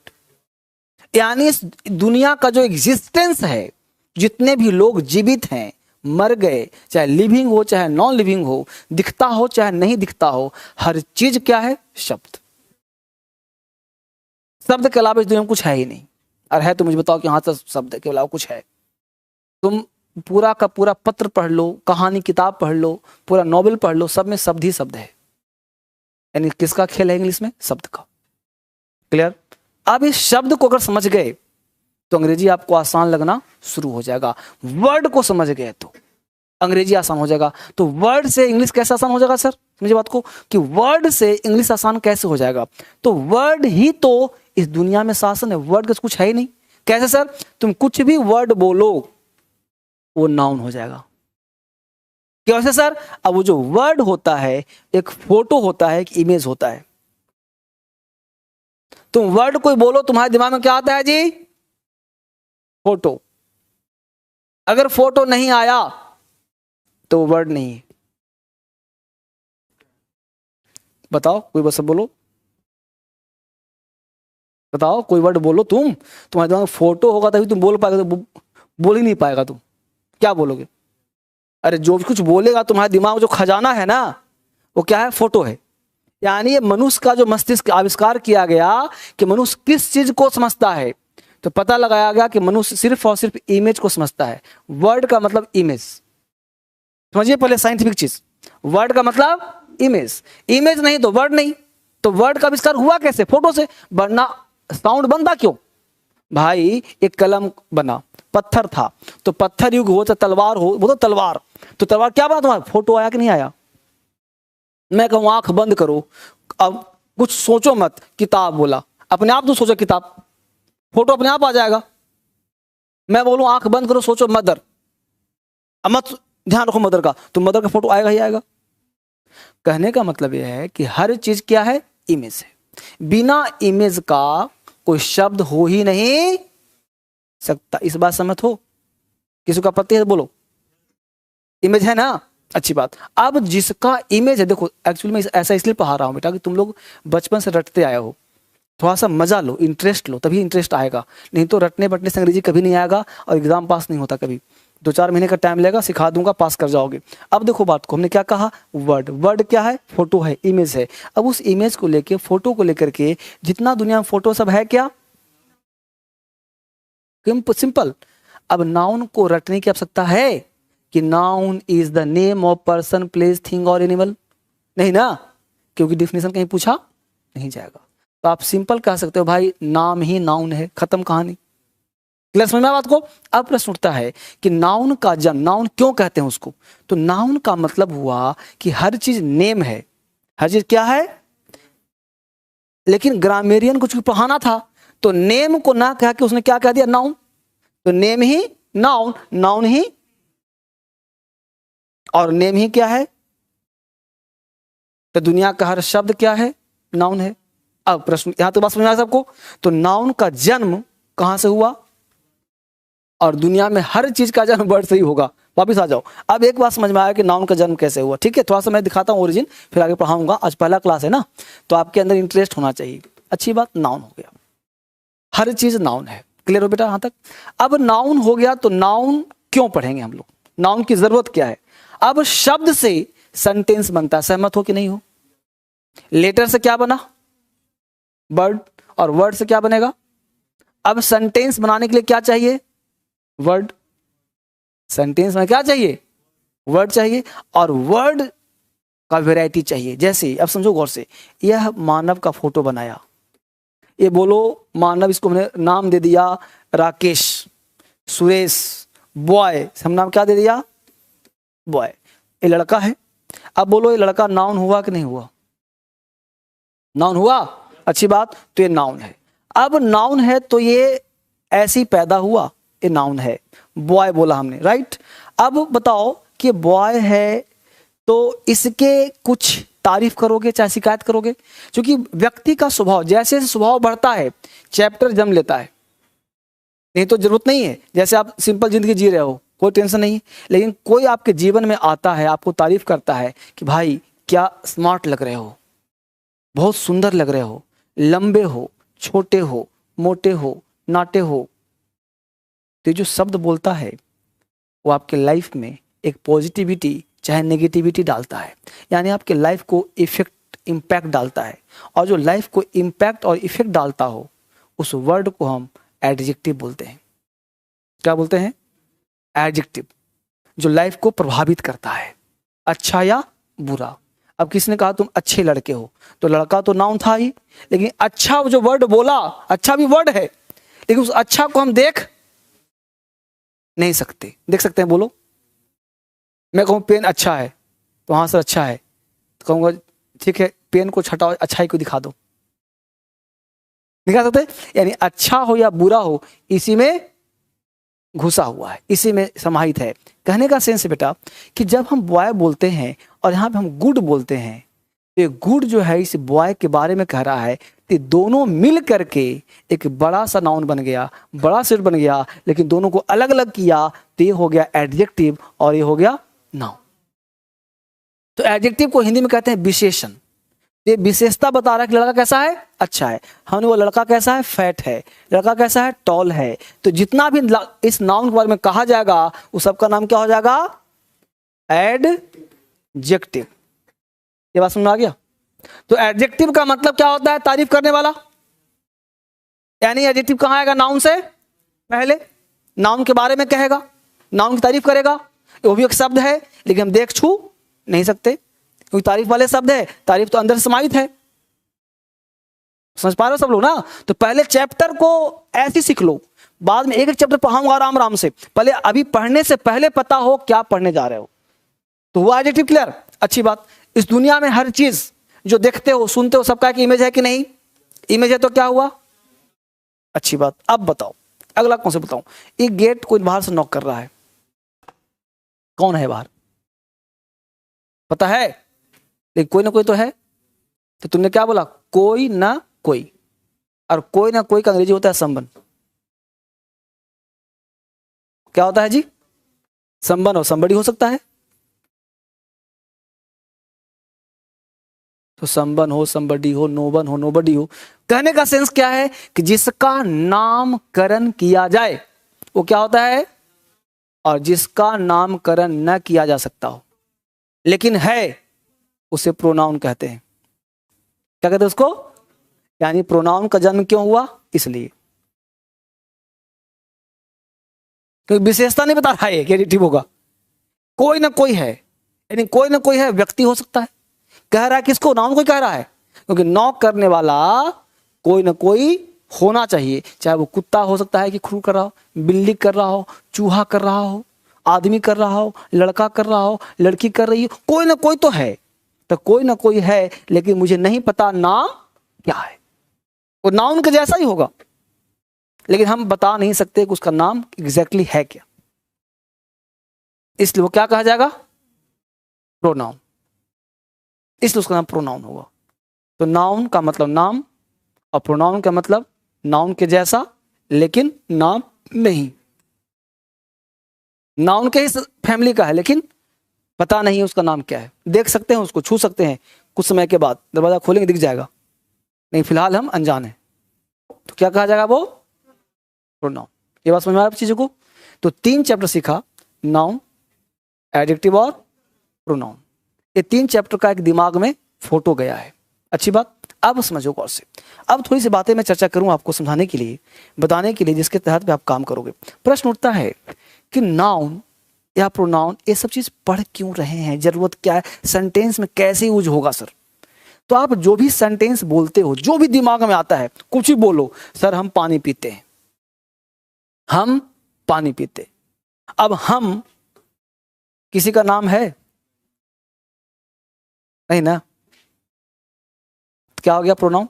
यानी इस दुनिया का जो एग्जिस्टेंस है, जितने भी लोग जीवित हैं, मर गए, चाहे लिविंग हो चाहे नॉन लिविंग हो, दिखता हो चाहे नहीं दिखता हो, हर चीज क्या है? शब्द। शब्द के अलावा इस दुनिया में कुछ है ही नहीं। और है तो मुझे बताओ कि हाँ तो शब्द के अलावा कुछ है। तुम पूरा का पूरा पत्र पढ़ लो, कहानी किताब पढ़ लो, पूरा नॉवेल पढ़ लो, सब में शब्द ही शब्द है। यानी किसका खेल है इंग्लिश में? शब्द का। क्लियर? अब इस शब्द को अगर समझ गए तो अंग्रेजी आपको आसान लगना शुरू हो जाएगा। वर्ड को समझ गए तो अंग्रेजी आसान हो जाएगा। तो वर्ड से इंग्लिश कैसे आसान हो जाएगा सर? समझिए बात को कि वर्ड से इंग्लिश आसान कैसे हो जाएगा? तो वर्ड ही तो इस दुनिया में शासन है। वर्ड का कुछ है ही नहीं। कैसे सर? तुम कुछ भी वर्ड बोलो वो नाउन हो जाएगा। कैसे सर? अब वो जो वर्ड होता है, एक फोटो होता है, एक इमेज होता है। तुम वर्ड कोई बोलो, तुम्हारे दिमाग में क्या आता है जी? फोटो। अगर फोटो नहीं आया तो वर्ड नहीं है। बताओ, कोई बस बोलो, बताओ कोई वर्ड बोलो। तुम्हारे दिमाग में फोटो होगा तभी तुम बोल पाएगा, तो बोल ही नहीं पाएगा तुम, क्या बोलोगे? अरे जो भी कुछ बोलेगा, तुम्हारे दिमाग में जो खजाना है ना, वो क्या है? फोटो है। यानी ये मनुष्य का जो मस्तिष्क आविष्कार किया गया कि मनुष्य किस चीज को समझता है, तो पता लगाया गया कि मनुष्य सिर्फ और सिर्फ इमेज को समझता है। वर्ड का मतलब इमेज, समझिए पहले साइंटिफिक चीज। वर्ड का मतलब इमेज, इमेज नहीं तो वर्ड नहीं। तो वर्ड का आविष्कार हुआ कैसे? फोटो से। वरना साउंड बनता क्यों भाई? एक कलम बना, पत्थर था, तो पत्थर युग हो चाहे तलवार हो, वो तो तलवार, तो तलवार क्या बना? तुम्हारा फोटो आया कि नहीं आया? मैं कहूं आंख बंद करो, अब कुछ सोचो मत, किताब बोला, अपने आप तो सोचो किताब, फोटो अपने आप आ जाएगा। मैं बोलूं आंख बंद करो, सोचो मदर, अब मत ध्यान रखो मदर का, तो मदर का फोटो आएगा ही आएगा। कहने का मतलब यह है कि हर चीज क्या है? इमेज है। बिना इमेज का कोई शब्द हो ही नहीं सकता। इस बात सहमत हो? किसी को आपत्ति है? बोलो। इमेज है ना, अच्छी बात। अब जिसका इमेज है, देखो एक्चुअली मैं ऐसा इसलिए पढ़ा रहा हूं बेटा कि तुम लोग बचपन से रटते आए हो, थोड़ा सा मजा लो, इंटरेस्ट लो, तभी इंटरेस्ट आएगा। नहीं तो रटने बटने से अंग्रेजी कभी नहीं आएगा और एग्जाम पास नहीं होता कभी। 2-4 महीने का टाइम लगेगा, सिखा दूंगा, पास कर जाओगे। अब देखो बात को, हमने क्या कहा? वर्ड। वर्ड क्या है? फोटो है, इमेज है। अब उस इमेज को लेके, फोटो को लेकर के जितना दुनिया में फोटो सब है, क्या सिंपल। अब नाउन को रटने की आवश्यकता है कि noun is the name of person, place, thing और एनिमल? नहीं ना, क्योंकि डिफिनेशन कहीं पूछा नहीं जाएगा। तो आप सिंपल कह सकते हो भाई नाम ही नाउन है, खत्म कहानी। क्लियर समझ में बात को? अब प्रश्न उठता है कि नाउन का जन्म, नाउन क्यों कहते हैं उसको? तो नाउन का मतलब हुआ कि हर चीज नेम है, हर चीज क्या है। लेकिन ग्रामेरियन कुछ पढ़ाना था, तो नेम को ना कह के उसने क्या कह दिया? नाउन। तो नेम ही नाउन, नाउन ही, और नेम ही क्या है? तो दुनिया का हर शब्द क्या है? नाउन है। अब प्रश्न यहां तो बात समझ में आया सबको? तो नाउन का जन्म कहां से हुआ? और दुनिया में हर चीज का जन्म वर्ड से ही होगा। वापिस आ जाओ। अब एक बात समझ में आया कि नाउन का जन्म कैसे हुआ। ठीक है, थोड़ा सा मैं दिखाता हूं ओरिजिन, फिर आगे पढ़ाऊंगा। आज पहला क्लास है ना, तो आपके अंदर इंटरेस्ट होना चाहिए। अच्छी बात, नाउन हो गया, हर चीज नाउन है। क्लियर हो बेटा यहां तक? अब नाउन हो गया, तो नाउन क्यों पढ़ेंगे हम लोग? नाउन की जरूरत क्या है? अब शब्द से सेंटेंस बनता है, सहमत हो कि नहीं हो? लेटर से क्या बना? वर्ड। और वर्ड से क्या बनेगा? अब सेंटेंस बनाने के लिए क्या चाहिए? वर्ड। सेंटेंस में क्या चाहिए? वर्ड चाहिए। और वर्ड का वैरायटी चाहिए। जैसे अब समझो गौर से, यह मानव का फोटो बनाया, ये बोलो मानव, इसको मैंने नाम दे दिया राकेश, सुरेश, बॉय, हम नाम क्या दे दिया? बॉय। ये लड़का है। अब बोलो ये लड़का नाउन हुआ कि नहीं हुआ? नाउन हुआ, अच्छी बात। तो ये नाउन है। अब नाउन है तो ये ऐसे ही पैदा हुआ, ये नाउन है। बॉय बोला हमने, राइट। अब बताओ कि बॉय है तो इसके कुछ तारीफ करोगे चाहे शिकायत करोगे? क्योंकि व्यक्ति का स्वभाव, जैसे जैसे स्वभाव बढ़ता है चैप्टर जन्म लेता है। नहीं तो जरूरत नहीं है, जैसे आप सिंपल जिंदगी जी रहे हो, कोई टेंशन नहीं, लेकिन कोई आपके जीवन में आता है, आपको तारीफ करता है कि भाई क्या स्मार्ट लग रहे हो, बहुत सुंदर लग रहे हो, लंबे हो, छोटे हो, मोटे हो, नाटे हो। तो जो शब्द बोलता है वो आपके लाइफ में एक पॉजिटिविटी चाहे नेगेटिविटी डालता है, यानी आपके लाइफ को इम्पैक्ट डालता है। और जो लाइफ को इम्पैक्ट और इफेक्ट डालता हो, उस वर्ड को हम एडजेक्टिव बोलते हैं। क्या बोलते हैं? एडजेक्टिव। जो लाइफ को प्रभावित करता है, अच्छा या बुरा। अब किसने कहा तुम अच्छे लड़के हो, तो लड़का तो नाउन था ही, लेकिन अच्छा जो वर्ड बोला, अच्छा भी वर्ड है, लेकिन उस अच्छा को हम देख नहीं सकते। देख सकते हैं? बोलो। मैं कहूँ पेन अच्छा है, तो हाँ सर अच्छा है, तो कहूँगा ठीक है, पेन को छटाओ, अच्छाई को दिखा दो। दिखा सकते? यानी अच्छा हो या बुरा हो, इसी में घुसा हुआ है, इसी में समाहित है। कहने का सेंस है बेटा कि जब हम बॉय बोलते हैं और यहाँ पे हम गुड बोलते हैं, तो ये गुड जो है इस बॉय के बारे में कह रहा है कि दोनों मिल करके एक बड़ा सा नाउन बन गया, बड़ा सेट बन गया, लेकिन दोनों को अलग अलग किया तो ये हो गया एडजेक्टिव और ये हो गया नाउन। तो एडजेक्टिव को हिंदी में कहते हैं विशेषण। ये विशेषता बता रहा है कि लड़का कैसा है, अच्छा है। हमने वो लड़का कैसा है, फैट है। लड़का कैसा है, टॉल है। तो जितना भी इस नाउन के बारे में कहा जाएगा उस सबका नाम क्या हो जाएगा, एडजेक्टिव। ये बात समझ में आ गया। तो एडजेक्टिव का मतलब क्या होता है, तारीफ करने वाला। यानी एडजेक्टिव कहां आएगा, नाउन से पहले, नाउन के बारे में कहेगा, नाउन की तारीफ करेगा। वो भी एक शब्द है लेकिन हम देख छू नहीं सकते क्योंकि तारीफ वाले शब्द है, तारीफ तो अंदर से समाहित है। समझ पा रहे हो सब लोग ना। तो पहले चैप्टर को ऐसे सीख लो, बाद में एक एक चैप्टर पढ़ाऊंगा आराम आराम से। पहले अभी पढ़ने से पहले पता हो क्या पढ़ने जा रहे हो। तो हुआ एडजेक्टिव क्लियर, अच्छी बात। इस दुनिया में हर चीज जो देखते हो सुनते हो सबका एक इमेज है कि नहीं, इमेज है तो क्या हुआ, अच्छी बात। अब बताओ अगला कौन से बताऊं। एक गेट कोई बाहर से नॉक कर रहा है, कौन है बाहर, पता है, लेकिन कोई ना कोई तो है। तो तुमने क्या बोला, कोई ना कोई। और कोई ना कोई का अंग्रेजी होता है संबंध। क्या होता है जी, संबंध। और somebody हो सकता है, तो संबंध हो, somebody हो, नोबन हो, nobody हो। कहने का सेंस क्या है कि जिसका नामकरण किया जाए वो क्या होता है, और जिसका नामकरण न किया जा सकता हो लेकिन है, उसे प्रोनाउन कहते हैं। क्या कहते हैं उसको, यानी प्रोनाउन का जन्म क्यों हुआ, इसलिए क्योंकि विशेषता नहीं बता रहा है कि एडिटिव होगा। कोई ना कोई है, यानी कोई ना कोई है, व्यक्ति हो सकता है। कह रहा है किसको, नाउन को कह रहा है, क्योंकि नॉक करने वाला कोई ना कोई होना चाहिए। चाहे वो कुत्ता हो सकता है कि खुर कर रहा हो, बिल्ली कर रहा हो, चूहा कर रहा हो, आदमी कर रहा हो, लड़का कर रहा हो, लड़की कर रही हो, कोई ना कोई तो है। तो कोई ना कोई है लेकिन मुझे नहीं पता नाम क्या है। वो नाउन के जैसा ही होगा लेकिन हम बता नहीं सकते कि उसका नाम एग्जैक्टली है क्या, इसलिए वो क्या कहा जाएगा, प्रोनाउन। इसलिए उसका नाम प्रोनाउन होगा। तो नाउन का मतलब नाम और प्रोनाउन का मतलब नाउन के जैसा लेकिन नाम नहीं। नाउन के इस फैमिली का है लेकिन पता नहीं है उसका नाम क्या है। देख सकते हैं उसको, छू सकते हैं, कुछ समय के बाद दरवाजा खोलेंगे दिख जाएगा, नहीं फिलहाल हम अनजान हैं। तो क्या कहा जाएगा, वो प्रोनाउन। ये बात समझ में आ रहा है चीजों को। तो 3 चैप्टर सीखा, नाउन, एडजेक्टिव और प्रोनाउन। ये 3 चैप्टर का एक दिमाग में फोटो गया है, अच्छी बात। अब समझो गौर से। अब थोड़ी सी बातें मैं चर्चा करूं आपको समझाने के लिए, बताने के लिए, जिसके तहत आप काम करोगे। प्रश्न उठता है कि नाउन या प्रोनाउन ये सब चीज पढ़ क्यों रहे हैं, जरूरत क्या है, सेंटेंस में कैसे यूज होगा सर। तो आप जो भी सेंटेंस बोलते हो, जो भी दिमाग में आता है, कुछ भी बोलो, सर हम पानी पीते हैं, हम पानी पीते। अब हम किसी का नाम है नहीं ना, क्या हो गया, प्रोनाउन।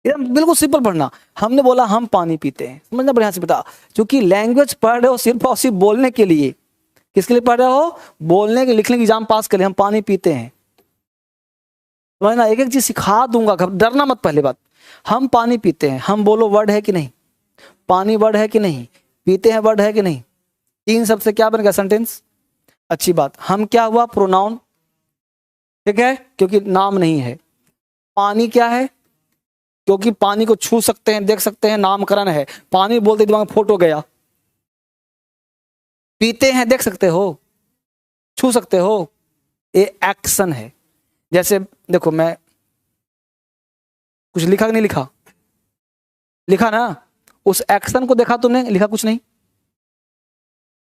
बिल्कुल सिंपल पढ़ना। हमने बोला हम पानी पीते हैं, समझना बढ़िया से बेटा। क्योंकि लैंग्वेज पढ़ रहे हो सिर्फ और सिर्फ बोलने के लिए। किसके लिए पढ़ रहे हो, बोलने के, लिखने के एग्जाम पास कर ले। हम पानी पीते हैं, समझना। एक एक चीज सिखा दूंगा, डरना मत। पहले बात, हम पानी पीते हैं, हम बोलो वर्ड है कि नहीं, पानी वर्ड है कि नहीं, पीते हैं वर्ड है कि नहीं, 3 शब्द से क्या बन गया सेंटेंस, अच्छी बात। हम क्या हुआ, प्रोनाउन, ठीक है, क्योंकि नाम नहीं है। पानी क्या है, क्योंकि पानी को छू सकते हैं, देख सकते हैं, नामकरण है। पानी बोलते दिमाग में फोटो गया। पीते हैं, देख सकते हो, छू सकते हो, ये एक्शन है। जैसे देखो, मैं कुछ लिखा कि नहीं लिखा, लिखा ना, उस एक्शन को देखा तुमने, लिखा कुछ नहीं,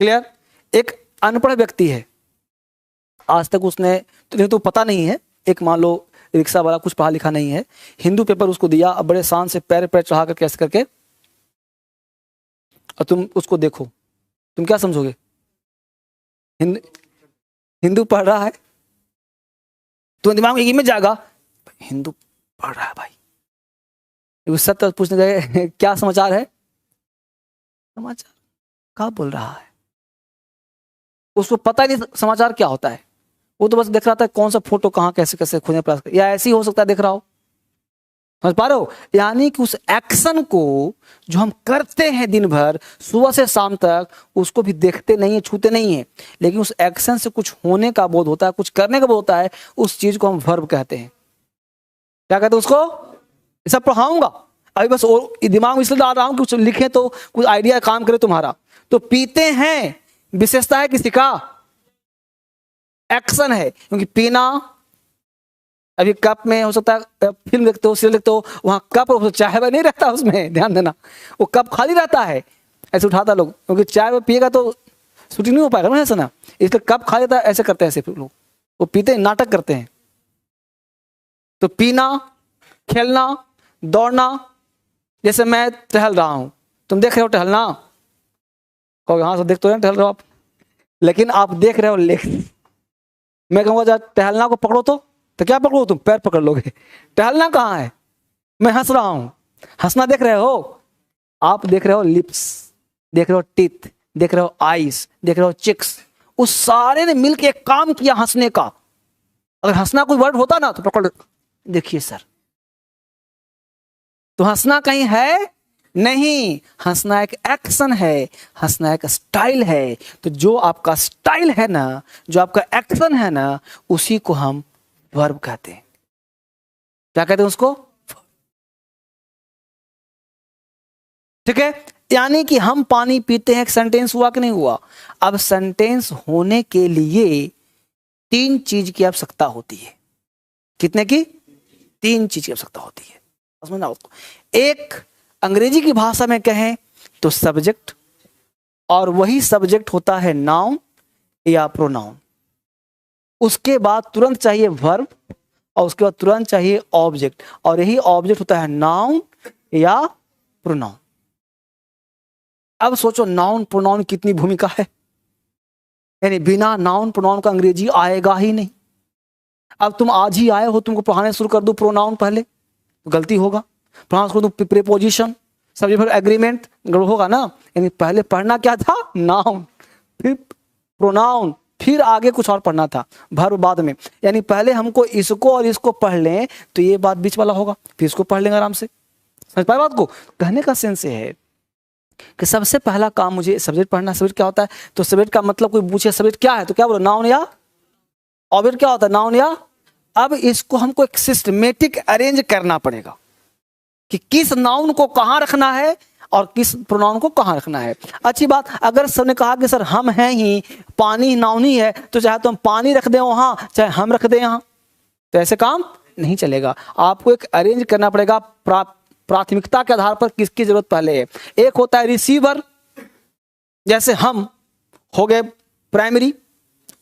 क्लियर। एक अनपढ़ व्यक्ति है, आज तक उसने तो पता नहीं है, एक मान लो रिक्शा वाला, कुछ पढ़ा लिखा नहीं है, हिंदू पेपर उसको दिया, अब बड़े शान से पैर पैर चढ़ा कर कैसे करके, और तुम उसको देखो, तुम क्या समझोगे, हिंदू पढ़ रहा है, तो दिमाग में एक इमेज जाएगा, हिंदू पढ़ रहा है भाई। सत्य पूछने गए क्या समाचार है, समाचार क्या बोल रहा है, उसको पता ही नहीं समाचार क्या होता है। वो तो बस देख रहा था कौन सा फोटो कहाँ कैसे कैसे खोजने प्रयास कर, या ऐसे ही हो सकता है देख रहा हो, समझ पा रहे हो। यानी कि उस एक्शन को जो हम करते हैं दिन भर सुबह से शाम तक, उसको भी देखते नहीं है, छूते नहीं है, लेकिन उस एक्शन से कुछ होने का बोध होता है, कुछ करने का बोध होता है, उस चीज को हम वर्ब कहते हैं। क्या कहते हैं उसको, सब पढ़ाऊंगा अभी, बस और दिमाग में इसलिए डाल रहा हूं कि कुछ लिखे तो कुछ आइडिया काम करे तुम्हारा। तो पीते हैं विशेषता है किसी का, एक्शन है, क्योंकि पीना, अभी कप में हो सकता है फिल्म देखते हो, सीरियल देखते हो, वहां कप चाय वह नहीं रहता उसमें, ध्यान देना, वो कप खाली रहता है, ऐसे उठाता लोग, क्योंकि चाय वो पिएगा तो शूटिंग नहीं हो पाएगा ना, ऐसा ना, इसलिए कप खा लेता है, ऐसे करते हैं ऐसे लोग, वो पीते हैं, नाटक करते हैं। तो पीना, खेलना, दौड़ना, जैसे मैं टहल रहा हूं, तुम देख रहे हो टहलना, कहोगे हाँ सर देख तो रहे टहल रहे हो आप, लेकिन आप देख रहे हो, लेकिन मैं कहूँगा जा टहलना को पकड़ो तो क्या पकड़ो, तुम पैर पकड़ लोगे, टहलना कहाँ है, मैं हंस रहा हूं, हंसना देख रहे हो आप, देख रहे हो लिप्स, देख रहे हो टीथ, देख रहे हो आईज, देख रहे हो चिक्स, उस सारे ने मिलकर एक काम किया हंसने का। अगर हंसना कोई वर्ड होता ना तो पकड़, देखिए सर, तो हंसना कहीं है नहीं, हंसना एक एक्शन है, हंसना एक स्टाइल है। तो जो आपका स्टाइल है ना, जो आपका एक्शन है ना, उसी को हम वर्ब कहते हैं। क्या कहते हैं उसको, ठीक है। यानी कि हम पानी पीते हैं, एक सेंटेंस हुआ कि नहीं हुआ। अब सेंटेंस होने के लिए 3 चीज की आवश्यकता होती है। कितने की, 3 चीज की आवश्यकता होती है, समझना उसको। एक, अंग्रेजी की भाषा में कहें तो सब्जेक्ट, और वही सब्जेक्ट होता है नाउन या प्रोनाउन। उसके बाद तुरंत चाहिए वर्ब, और उसके बाद तुरंत चाहिए ऑब्जेक्ट, और यही ऑब्जेक्ट होता है नाउन या प्रोनाउन। अब सोचो नाउन प्रोनाउन कितनी भूमिका है, यानी बिना नाउन प्रोनाउन का अंग्रेजी आएगा ही नहीं। अब तुम आज ही आए हो, तुमको पढ़ाने शुरू कर दो प्रोनाउन पहले तो गलती होगा, प्रोनाउंस कर दो प्रीपोजिशन, सब्जेक्ट वर्ब एग्रीमेंट, गड़बड़ होगा ना। यानी पहले पढ़ना क्या था, नाउन, फिर प्रोनाउन, फिर आगे कुछ और पढ़ना था, वर्ब बाद में। यानी पहले हमको इसको और इसको पढ़ लें तो ये बात बीच वाला होगा, फिर इसको पढ़ लेंगे आराम से। समझ पाए बात को, कहने का सेंस है कि सबसे पहला काम मुझे सब्जेक्ट पढ़ना। सब्जेक्ट क्या होता है, तो सब्जेक्ट का मतलब कोई पूछे सब्जेक्ट क्या है तो क्या बोलो, नाउन या ऑब्जेक्ट। क्या होता है, नाउन या। अब इसको हमको एक सिस्टमेटिक अरेंज करना पड़ेगा कि किस नाउन को कहां रखना है और किस प्रोनाउन को कहां रखना है। अच्छी बात, अगर सबने कहा कि सर हम हैं ही, पानी नाउन ही है, तो चाहे तो हम पानी रख दें वहां, चाहे हम रख दें यहां, तो ऐसे काम नहीं चलेगा। आपको एक अरेंज करना पड़ेगा, प्राथमिकता के आधार पर किसकी जरूरत पहले है। एक होता है रिसीवर, जैसे हम हो गए प्राइमरी,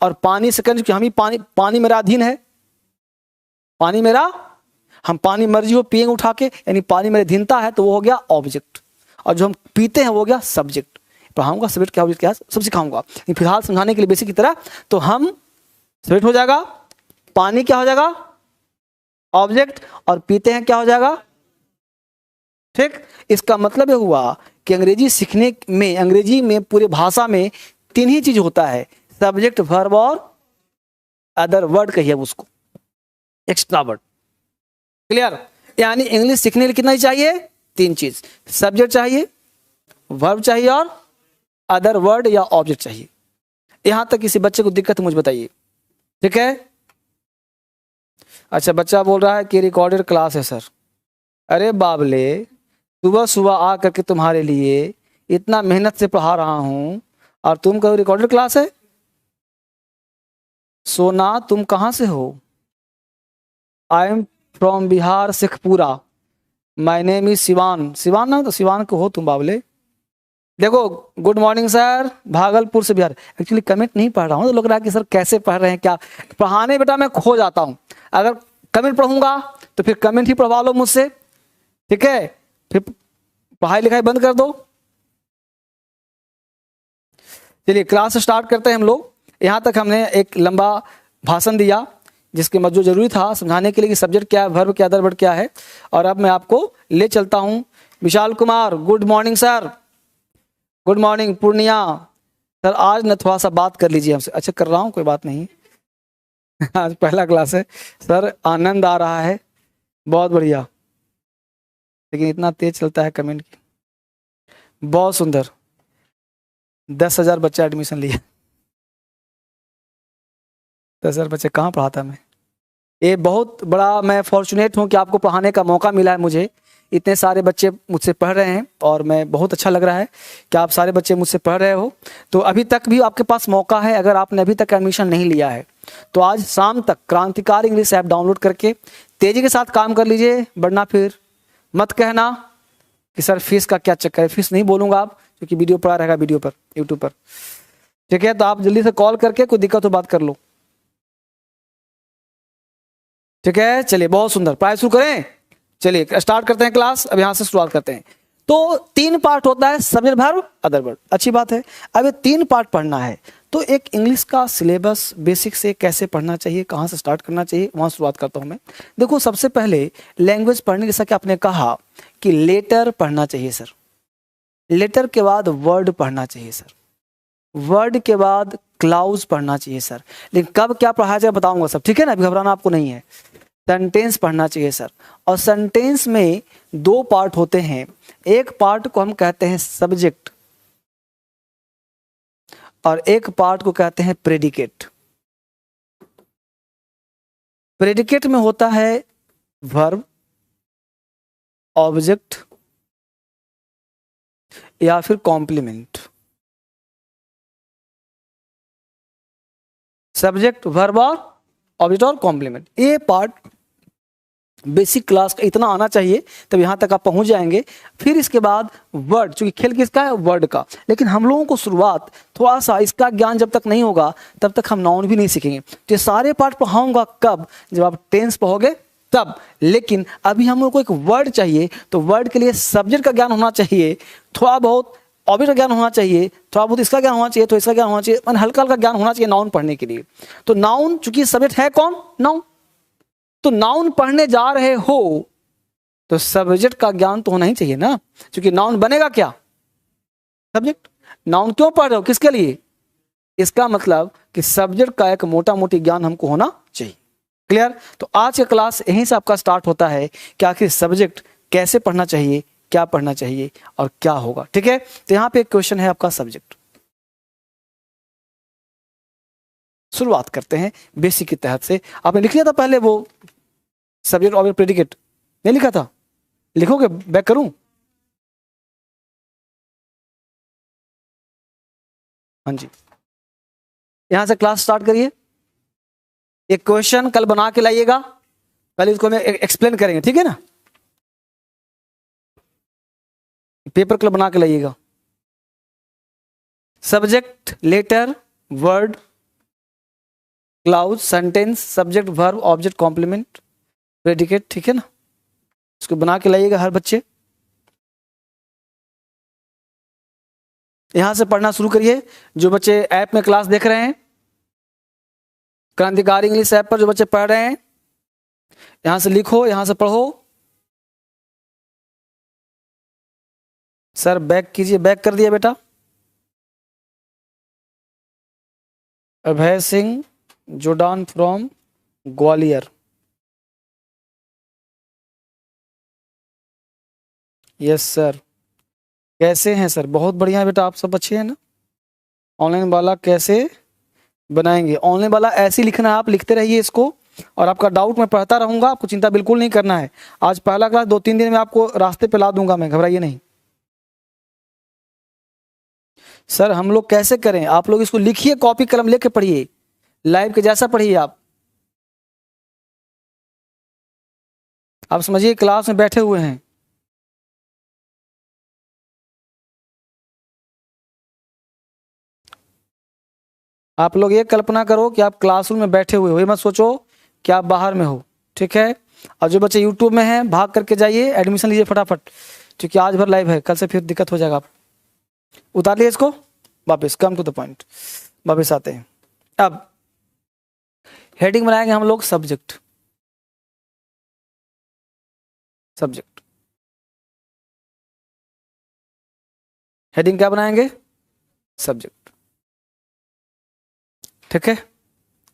और पानी सेकेंडरी, हम ही पानी मेरा अधीन है, पानी मेरा, हम पानी मर्जी हो पिएंगे उठा के, यानी पानी मेरे अधीनता है, तो वो हो गया ऑब्जेक्ट। और जो हम पीते हैं वो हो गया सब्जेक्ट। पढ़ाऊंगा सब्जेक्ट क्या ऑब्जेक्ट क्या सब सिखाऊंगा, फिलहाल समझाने के लिए बेसिक की तरह। तो हम सब्जेक्ट हो जाएगा, पानी क्या हो जाएगा ऑब्जेक्ट, और पीते हैं क्या हो जाएगा, ठीक। इसका मतलब यह हुआ कि अंग्रेजी सीखने में, अंग्रेजी में पूरे भाषा में 3 ही चीज होता है, सब्जेक्ट वर्ब और अदर वर्ड कहिए उसको, एक्स्ट्रा वर्ड। क्लियर। यानी इंग्लिश सीखने के लिए कितना ही चाहिए, 3 चीज, सब्जेक्ट चाहिए, वर्ब चाहिए, और अदर वर्ड या ऑब्जेक्ट चाहिए। यहां तक किसी बच्चे को दिक्कत है मुझे बताइए, ठीक है। अच्छा, बच्चा बोल रहा है कि रिकॉर्डेड क्लास है सर। अरे बाबले, सुबह सुबह आ करके तुम्हारे लिए इतना मेहनत से पढ़ा रहा हूं और तुम कहो रिकॉर्डेड क्लास है। सोना तुम कहां से हो, I am from Bihar Sheikhpura, my name is Siwan. Siwan ना, तो सिवान को हो तुम बाबले। देखो, गुड मॉर्निंग सर, भागलपुर से बिहार। एक्चुअली कमेंट नहीं पढ़ रहा हूँ तो लग रहा है कि सर कैसे पढ़ रहे हैं, क्या पढ़ाने बेटा मैं खो जाता हूँ। अगर कमेंट पढ़ूंगा तो फिर कमेंट ही पढ़वा लो मुझसे, ठीक है, फिर पढ़ाई लिखाई बंद कर दो। चलिए क्लास स्टार्ट करते हैं हम लोग। यहाँ तक हमने एक लंबा भाषण दिया जिसके मत जो जरूरी था समझाने के लिए कि सब्जेक्ट क्या है, वर्ब क्या, अदर वर्ड क्या है। और अब मैं आपको ले चलता हूँ। Vishal Kumar, good morning sir. Good morning Purnia. Sir आज न थोड़ा सा बात कर लीजिए हमसे। अच्छा कर रहा हूँ, कोई बात नहीं। आज पहला क्लास है सर, आनंद आ रहा है, बहुत बढ़िया, लेकिन इतना तेज चलता है कमेंट की। बहुत सुंदर, 10,000 बच्चा एडमिशन लिया। 10,000 बच्चे कहाँ पढ़ाता मैं। ये बहुत बड़ा मैं फॉर्चुनेट हूँ कि आपको पढ़ाने का मौका मिला है मुझे। इतने सारे बच्चे मुझसे पढ़ रहे हैं और मैं बहुत अच्छा लग रहा है कि आप सारे बच्चे मुझसे पढ़ रहे हो। तो अभी तक भी आपके पास मौका है, अगर आपने अभी तक एडमिशन नहीं लिया है तो आज शाम तक क्रांतिकारी इंग्लिश ऐप डाउनलोड करके तेजी के साथ काम कर लीजिए, वरना फिर मत कहना कि सर फीस का क्या चक्कर है। फीस नहीं बोलूँगा आप, क्योंकि वीडियो पड़ा रहेगा वीडियो पर, यूट्यूब पर। ठीक है, तो आप जल्दी से कॉल करके कोई दिक्कत हो बात कर लो। ठीक है, चलिए बहुत सुंदर, पढ़ाई शुरू करें। चलिए स्टार्ट करते हैं क्लास। अब यहाँ से शुरुआत करते हैं। तो 3 पार्ट होता है, सब्जेक्ट वर्ब अदर वर्ब, अच्छी बात है। अब ये 3 पार्ट पढ़ना है, तो एक इंग्लिश का सिलेबस बेसिक से कैसे पढ़ना चाहिए, कहाँ से स्टार्ट करना चाहिए, वहाँ शुरुआत करता हूँ मैं। देखो, सबसे पहले लैंग्वेज पढ़ने, जैसा कि आपने कहा कि लेटर पढ़ना चाहिए सर, लेटर के बाद वर्ड पढ़ना चाहिए सर, वर्ड के बाद क्लाउज पढ़ना चाहिए सर। लेकिन कब क्या पढ़ाया जाए बताऊंगा सब, ठीक है ना, घबराना आपको नहीं है। सेंटेंस पढ़ना चाहिए सर, और सेंटेंस में 2 पार्ट होते हैं। एक पार्ट को हम कहते हैं सब्जेक्ट और एक पार्ट को कहते हैं प्रेडिकेट। प्रेडिकेट में होता है वर्ब, ऑब्जेक्ट या फिर कॉम्प्लीमेंट। सब्जेक्ट, वर्ब और ऑब्जेक्ट और कॉम्प्लीमेंट, ये पार्ट बेसिक क्लास का इतना आना चाहिए, तब यहाँ तक आप पहुँच जाएंगे। फिर इसके बाद वर्ड, चूंकि खेल किसका है, वर्ड का। लेकिन हम लोगों को शुरुआत थोड़ा सा इसका ज्ञान जब तक नहीं होगा तब तक हम नाउन भी नहीं सीखेंगे। तो ये सारे पार्ट पढ़ाऊंगा कब, जब आप टेंस पढ़ोगे तब। लेकिन अभी हम लोग को एक वर्ड चाहिए, तो वर्ड के लिए सब्जेक्ट का ज्ञान होना चाहिए, थोड़ा बहुत ऑब्जेक्ट का ज्ञान होना चाहिए, थोड़ा बहुत इसका ज्ञान होना चाहिए, तो इसका ज्ञान होना चाहिए, हल्का हल्का ज्ञान होना चाहिए नाउन पढ़ने के लिए। तो नाउन, चूंकि सब्जेक्ट है कौन, नाउन, तो नाउन पढ़ने जा रहे हो तो सब्जेक्ट का ज्ञान तो होना ही चाहिए ना, क्योंकि नाउन बनेगा क्या, सब्जेक्ट। नाउन क्यों पढ़ रहे हो, किसके लिए, इसका मतलब कि सब्जेक्ट का एक मोटा मोटी ज्ञान हमको होना चाहिए। क्लियर। तो आज का क्लास यहीं से आपका स्टार्ट होता है कि आखिर सब्जेक्ट कैसे पढ़ना चाहिए, क्या पढ़ना चाहिए और क्या होगा। ठीक है, तो यहां पे एक क्वेश्चन है आपका सब्जेक्ट। शुरुआत करते हैं बेसिक के तहत से। आपने लिख लिया था पहले वो सब्जेक्ट ऑब्जेक्ट प्रेडिकेट, नहीं लिखा था, लिखोगे, बैक करूं? हाँ जी, यहां से क्लास स्टार्ट करिए। एक क्वेश्चन कल बना के लाइएगा, कल इसको मैं एक्सप्लेन करेंगे, ठीक है ना। पेपर कल बना के लाइएगा। Subject, letter, word, clause, sentence, subject, verb, object, complement, predicate, ठीक है ना। इसको बना के लाइएगा हर बच्चे। यहां से पढ़ना शुरू करिए। जो बच्चे ऐप में क्लास देख रहे हैं, क्रांतिकारी इंग्लिश ऐप पर जो बच्चे पढ़ रहे हैं, यहां से लिखो, यहां से पढ़ो। सर बैक कीजिए, बैक कर दिया बेटा। अभय सिंह जोडान फ्रॉम ग्वालियर। Yes sir. कैसे हैं सर? बहुत बढ़िया बेटा, आप सब अच्छे हैं ना। ऑनलाइन वाला कैसे बनाएंगे? ऑनलाइन वाला ऐसे लिखना है, आप लिखते रहिए इसको, और आपका डाउट मैं पढ़ता रहूंगा, आपको चिंता बिल्कुल नहीं करना है। आज पहला क्लास 2-3 दिन में आपको रास्ते पे ला दूंगा मैं, घबराइए नहीं। सर हम लोग कैसे करें? आप लोग इसको लिखिए, कॉपी कलम लेके पढ़िए, लाइव के जैसा पढ़िए। आप समझिए क्लास में बैठे हुए हैं। आप लोग ये कल्पना करो कि आप क्लासरूम में बैठे हुए हो, ये मत सोचो कि आप बाहर में हो, ठीक है। और जो बच्चे यूट्यूब में हैं, भाग करके जाइए, एडमिशन लीजिए फटाफट, क्योंकि आज भर लाइव है, कल से फिर दिक्कत हो जाएगा। आप उतार लिए इसको, वापस कम टू द पॉइंट, वापस आते हैं। अब हेडिंग बनाएंगे हम लोग सब्जेक्ट, सब्जेक्ट हेडिंग क्या बनाएंगे? सब्जेक्ट, ठीक है।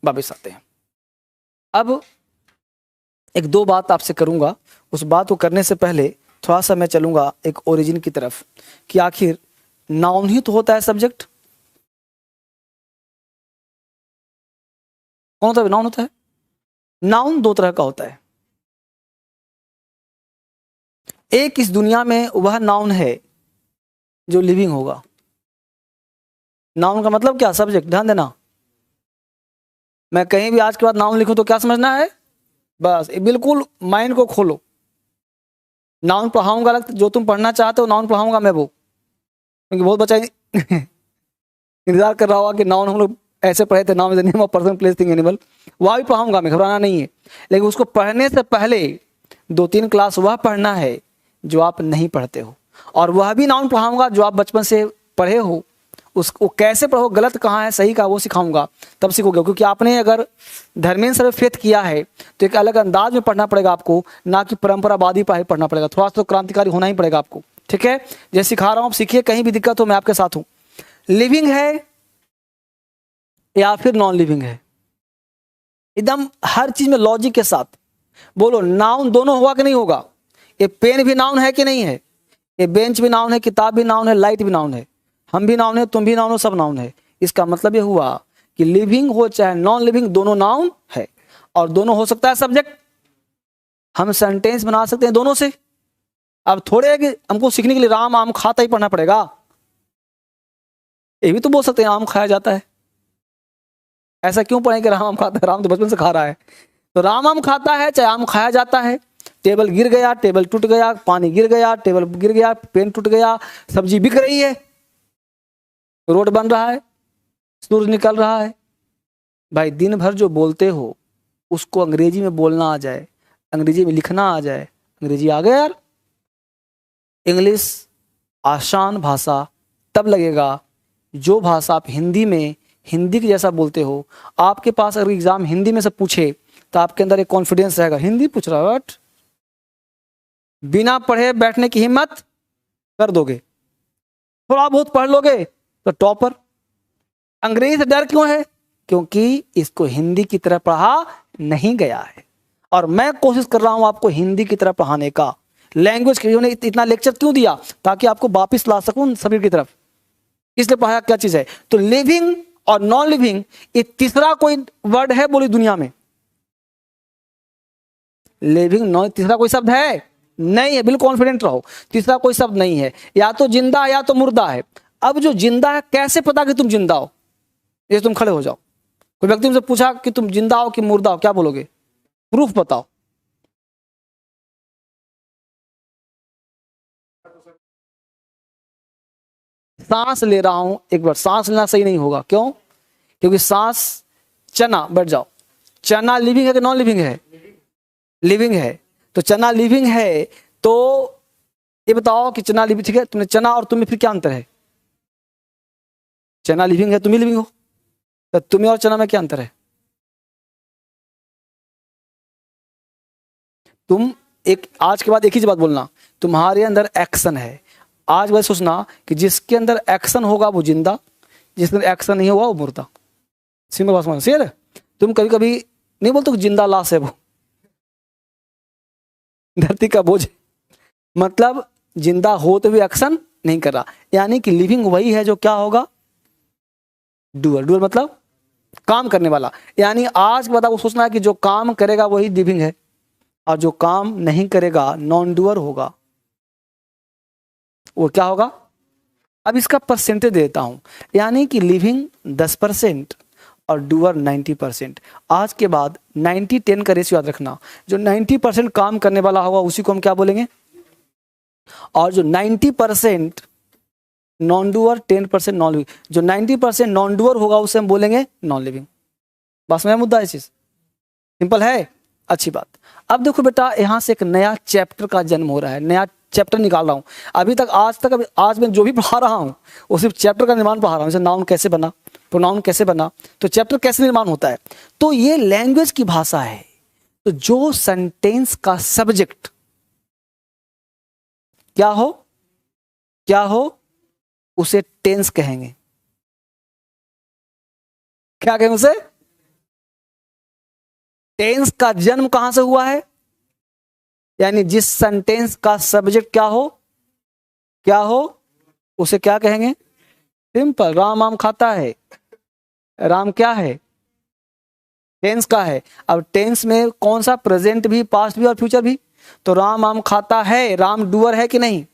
वापस आते हैं। अब एक 2 बात आपसे करूंगा, उस बात को करने से पहले थोड़ा सा मैं चलूंगा एक ओरिजिन की तरफ, कि आखिर नाउन ही तो होता है सब्जेक्ट। कौन होता है? नाउन होता है। नाउन दो तरह का होता है। एक इस दुनिया में वह नाउन है जो लिविंग होगा। नाउन का मतलब क्या? सब्जेक्ट। ध्यान देना, मैं कहीं भी आज के बाद नाउन लिखूं तो क्या समझना है? बस बिल्कुल माइंड को खोलो। नाउन पढ़ाऊंगा अलग, जो तुम पढ़ना चाहते हो नाउन पढ़ाऊंगा मैं वो, क्योंकि बहुत बच्चा इंतजार कर रहा होगा कि नाउन हम लोग ऐसे पढ़े थे, noun is the name of person place thing animal, वह भी पढ़ाऊंगा मैं, घबराना नहीं है। लेकिन उसको पढ़ने से पहले 2-3 क्लास वह पढ़ना है जो आप नहीं पढ़ते हो, और वह भी नाउन पढ़ाऊंगा जो आप बचपन से पढ़े हो। उसको कैसे पढ़ो, गलत कहाँ है सही का वो सिखाऊंगा, तब सीखोगे। क्योंकि आपने अगर धर्मेंद्र सर फेथ किया है तो एक अलग अंदाज में पढ़ना पड़ेगा आपको, ना कि परंपरावादी पढ़ना पड़ेगा। थोड़ा सा तो क्रांतिकारी होना ही पड़ेगा आपको, ठीक है? जैसे सिखा रहा हूँ आप सीखिए, कहीं भी दिक्कत हो मैं आपके साथ हूँ। लिविंग है या फिर नॉन लिविंग है, एकदम हर चीज में लॉजिक के साथ बोलो। नाउन दोनों होगा कि नहीं होगा? ये पेन भी नाउन है कि नहीं है? ये बेंच भी नाउन है, किताब भी नाउन है, लाइट भी नाउन है, हम भी नाउन है, तुम भी नाउन हो, सब नाउन है। इसका मतलब ये हुआ कि लिविंग हो चाहे नॉन लिविंग, दोनों नाउन है, और दोनों हो सकता है सब्जेक्ट। हम सेंटेंस बना सकते हैं दोनों से। अब थोड़े है कि हमको सीखने के लिए राम आम खाता ही पढ़ना पड़ेगा, ये भी तो बोल सकते हैं आम खाया जाता है। ऐसा क्यों पढ़े कि राम आम खाता है? राम तो बचपन से खा रहा है, तो राम आम खाता है चाहे आम खाया जाता है। टेबल गिर गया, टेबल टूट गया, पानी गिर गया, टेबल गिर गया, पेन टूट गया, सब्जी बिक रही है, रोड बन रहा है, सूरज निकल रहा है। भाई दिन भर जो बोलते हो उसको अंग्रेजी में बोलना आ जाए, अंग्रेजी में लिखना आ जाए। अंग्रेजी आ गया यार, इंग्लिश आसान भाषा तब लगेगा जो भाषा आप हिंदी में हिंदी के जैसा बोलते हो। आपके पास अगर एग्जाम हिंदी में से पूछे तो आपके अंदर एक कॉन्फिडेंस रहेगा, हिंदी पूछ रहा है, बिना पढ़े बैठने की हिम्मत कर दोगे, थोड़ा बहुत पढ़ लोगे तो टॉपर। अंग्रेजी से डर क्यों है? क्योंकि इसको हिंदी की तरह पढ़ा नहीं गया है, और मैं कोशिश कर रहा हूं आपको हिंदी की तरह पढ़ाने का। लैंग्वेज के लिए इतना लेक्चर क्यों दिया? ताकि आपको वापिस ला सकूं सभी की तरफ, इसलिए पढ़ाया क्या चीज है। तो लिविंग और नॉन लिविंग, ये तीसरा कोई वर्ड है बोली दुनिया में? लिविंग नॉन, तीसरा कोई शब्द है? नहीं है, बिल्कुल कॉन्फिडेंट रहो, तीसरा कोई शब्द नहीं है। या तो जिंदा है या तो मुर्दा है। अब जो जिंदा है, कैसे पता कि तुम जिंदा हो? जैसे तुम खड़े हो जाओ, कोई व्यक्ति तुमसे पूछा कि तुम जिंदा हो कि मुर्दा हो, क्या बोलोगे? प्रूफ बताओ। सांस ले रहा हूं, एक बार सांस लेना सही नहीं होगा, क्यों? क्योंकि सांस, चना, बैठ जाओ, चना लिविंग है कि नॉन लिविंग है? लिविंग है। तो चना लिविंग है, तो ये बताओ कि चना लिविंग, ठीक है, तुमने चना और तुम्हें फिर क्या अंतर है? चना लिविंग है, तुम ही लिविंग हो, तो तुम्हें और चना में क्या अंतर है? तुम एक, आज के बाद एक ही बात बोलना, तुम्हारे अंदर एक्शन है। आज वह सोचना कि जिसके अंदर एक्शन होगा वो जिंदा, जिसके अंदर एक्शन नहीं होगा वो मुर्दा। सिंपल बात समझ, सही है? तुम कभी कभी नहीं बोलते कि जिंदा लाश है वो, धरती का बोझ, मतलब जिंदा होते हुए एक्शन नहीं कर रहा। यानी कि लिविंग वही है जो क्या होगा? डूअर। डूअर मतलब काम करने वाला। यानी आज के बाद आपको सोचना है कि जो काम करेगा वही लिविंग है, और जो काम नहीं करेगा नॉन डूअर होगा। वो क्या होगा? अब इसका परसेंटेज देता हूं, यानी कि लिविंग 10% और डूअर 90%। आज के बाद 90-10 का रेशियो याद रखना। जो 90% काम करने वाला होगा उसी को हम क्या बोलेंगे, और जो 90% नॉन डूअर, 10% नॉन लिविंग, जो 90% नॉन डूअर होगा उसे हम बोलेंगे नॉन लिविंग। बस में मुद्दा है चीज, सिंपल है, अच्छी बात। अब देखो बेटा, यहां से एक नया चैप्टर का जन्म हो रहा है, नया चैप्टर निकाल रहा हूं। अभी तक आज मैं जो भी पढ़ा रहा हूं वो सिर्फ चैप्टर का निर्माण पढ़ा रहा हूं। जैसे नाउन कैसे बना, प्रोनाउन कैसे बना, तो चैप्टर कैसे निर्माण होता है। तो ये लैंग्वेज की भाषा है। तो जो सेंटेंस का सब्जेक्ट क्या हो, क्या हो, उसे टेंस कहेंगे। क्या कहेंगे उसे? टेंस का जन्म कहां से हुआ है? यानी जिस सेंटेंस का सब्जेक्ट क्या हो, क्या हो, उसे क्या कहेंगे? सिंपल, राम आम खाता है। राम क्या है? टेंस का है। अब टेंस में कौन सा, प्रेजेंट भी, पास्ट भी और फ्यूचर भी। तो राम आम खाता है, राम डूअर है कि नहीं,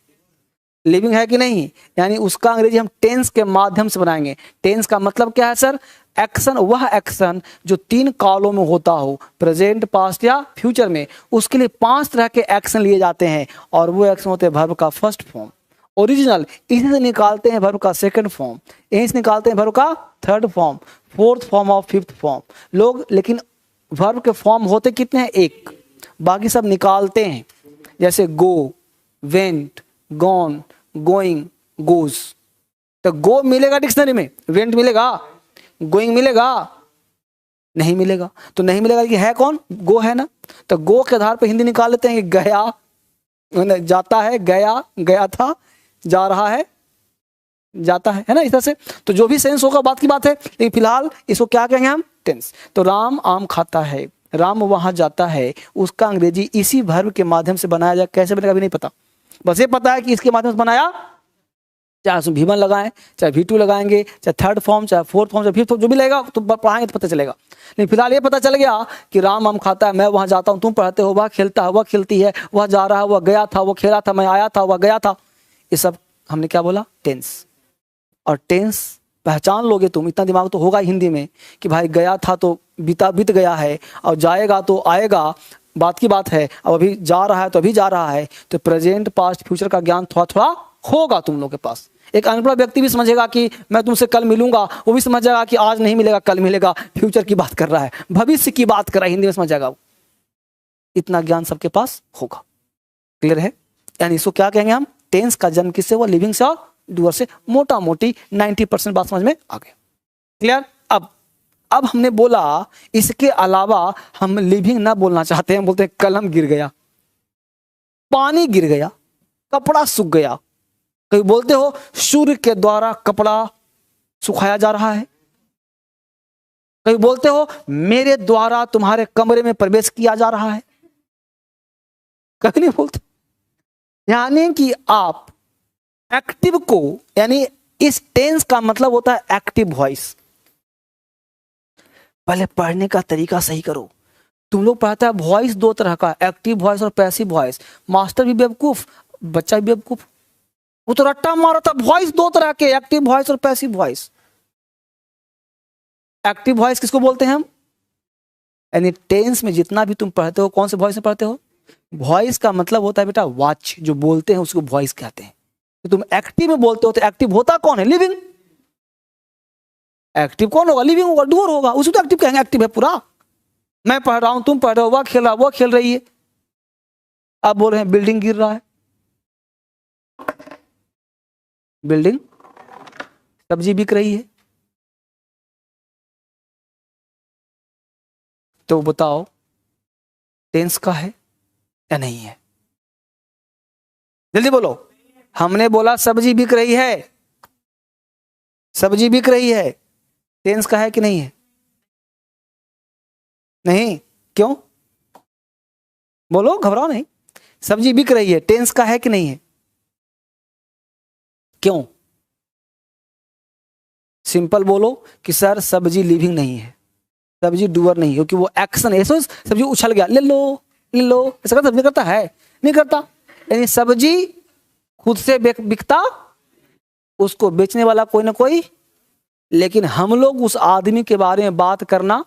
लिविंग है कि नहीं, यानी उसका अंग्रेजी हम टेंस के माध्यम से बनाएंगे। टेंस का मतलब क्या है सर, एक्शन, वह एक्शन जो 3 कालों में होता हो, प्रेजेंट, पास्ट या फ्यूचर में, उसके लिए 5 तरह के एक्शन लिए जाते हैं और वो एक्शन होते हैं वर्ब का फर्स्ट फॉर्म, ओरिजिनल, इसी से निकालते हैं वर्ब का सेकंड फॉर्म, यहीं से निकालते हैं वर्ब का थर्ड फॉर्म, फोर्थ फॉर्म और फिफ्थ फॉर्म लोग। लेकिन वर्ब के फॉर्म होते कितने हैं, एक, बाकी सब निकालते हैं। जैसे गो, वेंट, गॉन, गोइंग, गोज। तो गो मिलेगा डिक्शनरी में, वेंट मिलेगा, गोइंग मिलेगा, नहीं मिलेगा। तो नहीं मिलेगा कि है कौन, गो है ना। तो गो के आधार पर हिंदी निकाल लेते हैं कि गया, जाता है, गया, गया था, जा रहा है, जाता है ना, इस तरह से। तो जो भी सेंस होगा बात की बात है, लेकिन फिलहाल इसको क्या कहेंगे हम, टेंस। तो राम आम खाता है, राम वहां जाता है, उसका अंग्रेजी इसी वर्ब के माध्यम से बनाया जाए। कैसे बनेगा अभी नहीं पता, बस ये पता है कि इसके माध्यम से बनाया, चाहे उसमें V1 लगाएं, चाहे V2 लगाएंगे, चाहे थर्ड फॉर्म, चाहे फोर्थ फॉर्म, चाहे फिफ्थ फॉर्म, जो भी लगेगा तो पढ़ाएंगे तो पता चलेगा। लेकिन फिलहाल ये पता चल गया कि राम आम खाता है, मैं वहां जाता हूं, तुम पढ़ते हो, वह खेलता है, वह खेलती है, वह जा रहा है, वह गया था, वह खेला था, मैं आया था, वह गया था। ये सब हमने क्या बोला, टेंस। और टेंस पहचान लोगे तुम, इतना दिमाग तो होगा हिंदी में कि भाई गया था तो बीत गया है, और जाएगा तो आएगा, बात की बात है। अब अभी जा रहा है तो अभी जा रहा है। तो प्रेजेंट, पास्ट, फ्यूचर का ज्ञान थोड़ा थोड़ा होगा तुम लोग के पास। एक अनपढ़ व्यक्ति भी समझेगा कि मैं तुमसे कल मिलूंगा, वो भी समझ जाएगा कि आज नहीं मिलेगा कल मिलेगा, फ्यूचर की बात कर रहा है, भविष्य की बात कर रहा है, हिंदी में समझ जाएगा वो। इतना ज्ञान सबके पास होगा। क्लियर है, यानी इसको क्या कहेंगे हम, टेंस का जन्म किससे हुआ, लिविंग से और डूअर से। मोटा मोटी 90% बात समझ में आ गया। क्लियर। अब हमने बोला इसके अलावा हम लिविंग ना बोलना चाहते हैं, बोलते हैं कलम गिर गया, पानी गिर गया, कपड़ा सूख गया। कहीं बोलते हो सूर्य के द्वारा कपड़ा सुखाया जा रहा है, कहीं बोलते हो मेरे द्वारा तुम्हारे कमरे में प्रवेश किया जा रहा है, कभी नहीं बोलते। यानी कि आप एक्टिव को, यानी इस टेंस का मतलब होता है एक्टिव वॉइस। पहले पढ़ने का तरीका सही करो। तुम लोग पढ़ता है वॉइस 2 तरह का, एक्टिव वॉइस और पैसिव वॉइस। मास्टर भी बेवकूफ, बच्चा भी बेवकूफ, वो तो रट्टा मारा था। वॉइस 2 तरह के, एक्टिव वॉइस और पैसिव वॉइस। एक्टिव वॉइस किसको बोलते हैं हम, यानी टेंस में जितना भी तुम पढ़ते हो, कौन से वॉइस में पढ़ते हो, वॉइस का मतलब होता है बेटा वाच, जो बोलते हैं उसको वॉइस कहते हैं। तो तुम एक्टिव में बोलते हो तो एक्टिव होता कौन है, लिविंग। एक्टिव कौन होगा, लिविंग होगा, डूअर होगा, उसी तो एक्टिव कहेंगे। एक्टिव है पूरा, मैं पढ़ रहा हूं, तुम पढ़ रहे हो, वह खेल रहा, वह खेल रही है। आप बोल रहे हैं बिल्डिंग गिर रहा है, बिल्डिंग, सब्जी बिक रही है। तो बताओ टेंस का है या नहीं है, जल्दी बोलो। हमने बोला सब्जी बिक रही है, सब्जी बिक रही है, टेंस का है कि नहीं है, नहीं, क्यों, बोलो, घबराओ नहीं। सब्जी बिक रही है, टेंस का है कि नहीं है, क्यों, सिंपल बोलो कि सर सब्जी लिविंग नहीं है, सब्जी डूअर नहीं है, क्योंकि वो एक्शन है। सब्जी उछल गया, ले लो ले लो, ऐसा करता सब्जी करता है, नहीं करता। यानी सब्जी खुद से बिकता, उसको बेचने वाला कोई ना कोई। लेकिन हम लोग उस आदमी के बारे में बात करना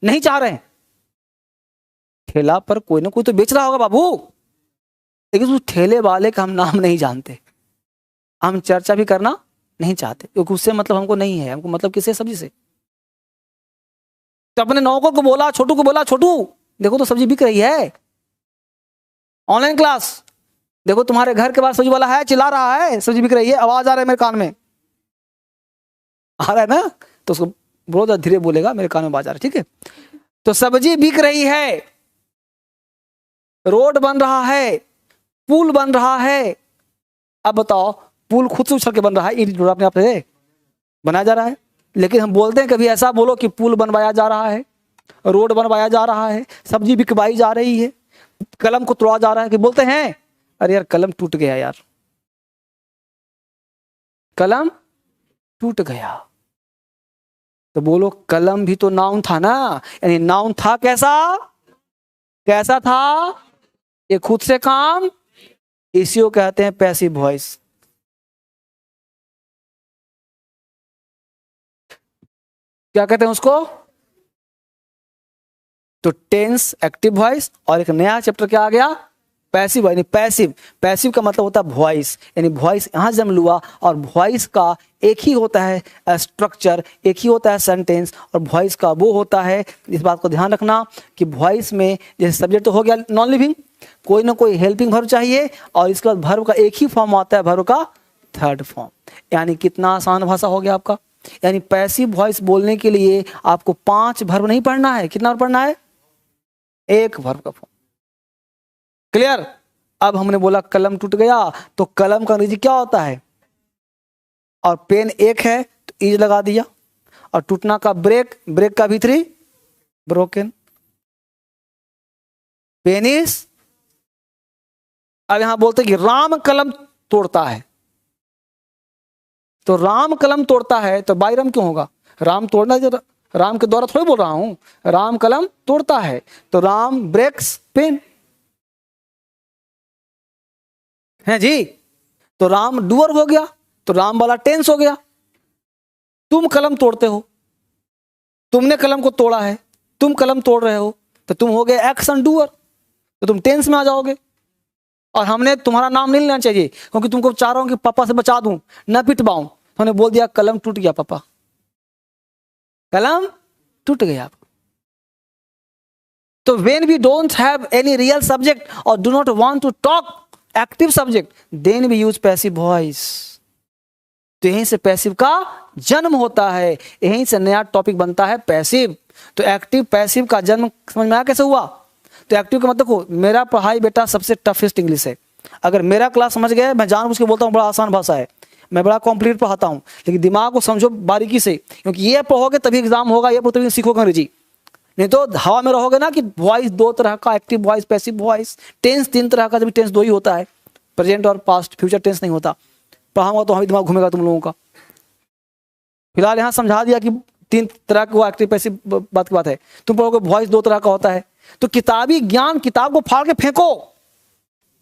नहीं चाह रहे हैं। ठेला पर कोई ना कोई तो बेच रहा होगा बाबू, लेकिन उस ठेले वाले का हम नाम नहीं जानते, हम चर्चा भी करना नहीं चाहते, क्योंकि उससे मतलब हमको नहीं है। हमको मतलब किससे, सब्जी से। तो अपने नौकर को बोला, छोटू को बोला, छोटू देखो तो सब्जी बिक रही है, ऑनलाइन क्लास, देखो तुम्हारे घर के पास सब्जी वाला है, चिल्ला रहा है सब्जी बिक रही है, आवाज आ रहा है मेरे कान में, आ रहा है ना। तो उसको बोलो, धीरे बोलेगा, मेरे कान में आवाज आ रहा है, ठीक है। तो सब्जी बिक रही है, रोड बन रहा है, पुल बन रहा है। अब बताओ, पुल खुद से उछल के बन रहा है, ईंट अपने आप से बनाया जा रहा है। लेकिन हम बोलते हैं कभी ऐसा बोलो कि पुल बनवाया जा रहा है, रोड बनवाया जा रहा है, सब्जी बिकवाई जा रही है, कलम को तोड़ा जा रहा है, कि बोलते हैं अरे यार कलम टूट गया, यार कलम टूट गया। तो बोलो कलम भी तो नाउन था ना, यानी नाउन था कैसा, कैसा था, ये खुद से काम, इसी को कहते हैं पैसिव वॉइस। क्या कहते हैं उसको, तो टेंस एक्टिव वॉइस, और एक नया चैप्टर क्या आ गया, पैसिव, यानी पैसिव। पैसिव का मतलब होता है वॉइस, यानी वॉइस यहां जन्म लुआ, और वॉइस का एक ही होता है स्ट्रक्चर, एक ही होता है सेंटेंस, और वॉइस का वो होता है, इस बात को ध्यान रखना कि वॉइस में जैसे सब्जेक्ट तो हो गया नॉन लिविंग, कोई ना कोई हेल्पिंग वर्ब चाहिए, और इसके बाद वर्ब का एक ही फॉर्म आता है, वर्ब का थर्ड फॉर्म। यानी कितना आसान भाषा हो गया आपका। यानी पैसिव वॉइस बोलने के लिए आपको 5 वर्ब नहीं पढ़ना है, कितना वर्ब पढ़ना है, एक वर्ब का फॉर्म। क्लियर। अब हमने बोला कलम टूट गया, तो कलम का अंग्रेजी क्या होता है, और पेन एक है तो इज लगा दिया, और टूटना का ब्रेक, ब्रेक का भीतरी ब्रोकन, पेनिस। अब यहां बोलते कि राम कलम तोड़ता है, तो राम कलम तोड़ता है तो बाई राम क्यों होगा, राम तोड़ना, राम के द्वारा थोड़ी बोल रहा हूं, राम कलम तोड़ता है, तो राम ब्रेक्स पेन है जी। तो राम डूअर हो गया, तो राम वाला टेंस हो गया। तुम कलम तोड़ते हो, तुमने कलम को तोड़ा है, तुम कलम तोड़ रहे हो, तो तुम हो गए एक्शन डूअर, तो तुम टेंस में आ जाओगे। और हमने तुम्हारा नाम नहीं लेना चाहिए, क्योंकि तुमको चाह रहा हूं कि पापा से बचा दूं, न पिटवाऊं, तो हमने बोल दिया कलम टूट गया पापा, कलम टूट गया। तो when we don't have any real subject or do not want to talk active subject, then we use passive voice। तो यहीं से पैसिव का जन्म होता है, यहीं से नया टॉपिक बनता है पैसिव। तो एक्टिव पैसिव का जन्म समझ में आया कैसे हुआ। तो एक्टिव का मतलब देखो, मेरा पढ़ाई बेटा सबसे टफेस्ट इंग्लिश है, अगर मेरा क्लास समझ गए, मैं जानबूझ के बोलता हूँ बड़ा आसान भाषा है, मैं बड़ा कॉम्प्लीट पढ़ाता हूँ, लेकिन दिमाग को समझो बारीकी से, क्योंकि ये पढ़ोगे तभी एग्जाम होगा, ये तभी सीखोगे अंग्रेजी। नहीं तो हवा में रहोगे ना कि वॉइस 2 तरह का, active voice, passive voice, tense 3 तरह का, जब टेंस 2 ही होता है, प्रेजेंट और पास्ट, फ्यूचर टेंस नहीं होता। पढ़ाऊंगा तो हमें दिमाग घूमेगा तुम लोगों का। फिलहाल यहाँ समझा दिया कि 3 तरह का एक्टिव पैसिव बात की बात है। तुम पढ़ोगे वॉइस 2 तरह का होता है, तो किताबी ज्ञान, किताब को फाड़ के फेंको,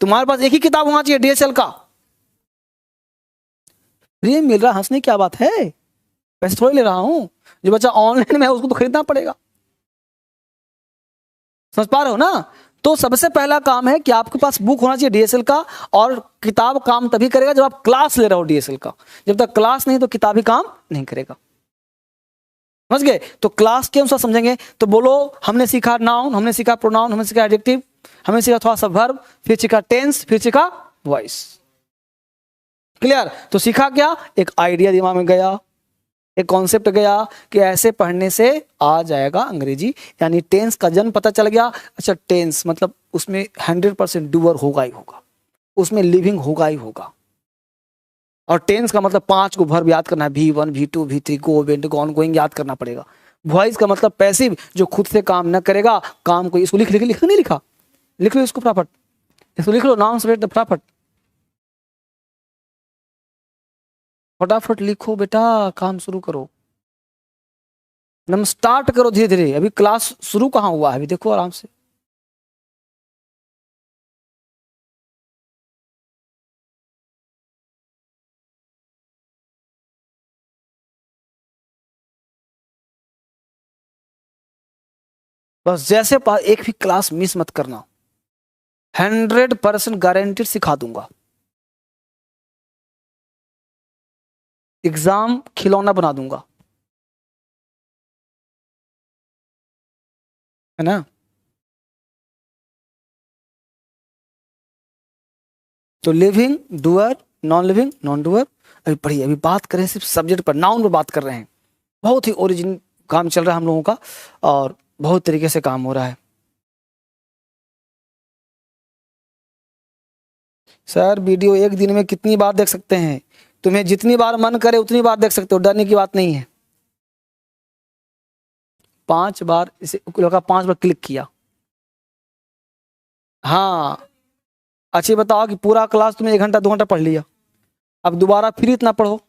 तुम्हारे पास एक ही किताब होना चाहिए DSL का, फ्री मिल रहा, हंसने क्या बात है, पैसे थोड़ी ले रहा हूं, जो बच्चा ऑनलाइन में है उसको तो खरीदना पड़ेगा, समझ पा रहे हो ना। तो सबसे पहला काम है कि आपके पास बुक होना चाहिए DSL का, और किताब काम तभी करेगा जब आप क्लास ले रहे हो DSL का, जब तक क्लास नहीं तो किताब ही काम नहीं करेगा, समझ गए। तो क्लास के अनुसार समझेंगे। तो बोलो, हमने सीखा नाउन, हमने सीखा प्रोनाउन, हमने सीखा एडजेक्टिव, हमने सीखा थोड़ा सा वर्ब, फिर सीखा टेंस, फिर सीखा वॉइस। क्लियर। तो सीखा क्या, एक आइडिया दिमाग में गया, एक कॉन्सेप्ट गया कि ऐसे पढ़ने से आ जाएगा अंग्रेजी, यानी टेंस का जन्म पता चल गया। अच्छा, टेंस मतलब उसमें 100% डूअर होगा ही होगा, उसमें लिविंग होगा ही होगा। और टेंस का मतलब 5 को वर्ब याद करना है, V1 V2 V3, गो, वेंट, गॉन, गोइंग याद करना पड़ेगा। वॉइस का मतलब पैसिव, जो खुद से काम न करेगा, काम को, इसको लिख नहीं लिखा, लिख लो इसको फटाफट, इसको लिख लो, नाउन सब्जेक्ट फटाफट फटाफट लिखो बेटा, काम शुरू करो, नम स्टार्ट करो धीरे धीरे। अभी क्लास शुरू कहाँ हुआ है, अभी देखो आराम से। बस जैसे एक भी क्लास मिस मत करना, 100% गारंटेड सिखा दूंगा। एग्जाम खिलौना बना दूंगा, है ना। तो living doer, non living non doer. अभी पढ़िए, अभी बात करें सिर्फ सब्जेक्ट पर, नाउन पर बात कर रहे हैं। बहुत ही ओरिजिन काम चल रहा है हम लोगों का, और बहुत तरीके से काम हो रहा है। सर वीडियो एक दिन में कितनी बार देख सकते हैं, तुम्हें जितनी बार मन करे उतनी बार देख सकते हो, डरने की बात नहीं है। 5 बार, इसे लगा 5 बार क्लिक किया, हाँ। अच्छी बताओ कि पूरा क्लास तुमने 1 घंटा 2 घंटा पढ़ लिया, अब दोबारा फिर इतना पढ़ो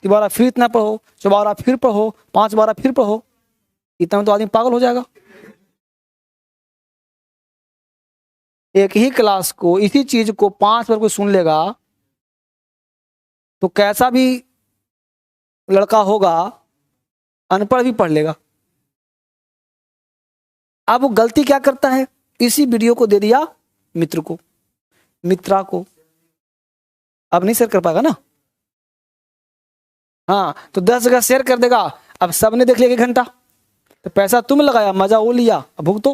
तिबारा फिर इतना पढ़ो, चौबारा फिर पढ़ो, 5 बारा फिर पढ़ो, इतना में तो आदमी पागल हो जाएगा। एक ही क्लास को, इसी चीज को 5 बार कोई सुन लेगा तो कैसा भी लड़का होगा अनपढ़ भी पढ़ लेगा। अब वो गलती क्या करता है, इसी वीडियो को दे दिया मित्र को, मित्रा को, अब नहीं शेयर कर पाएगा ना। हाँ, तो 10 जगह शेयर कर देगा, अब सबने देख लिया 1 घंटा, तो पैसा तुम लगाया, मजा वो लिया, अब भुगतो,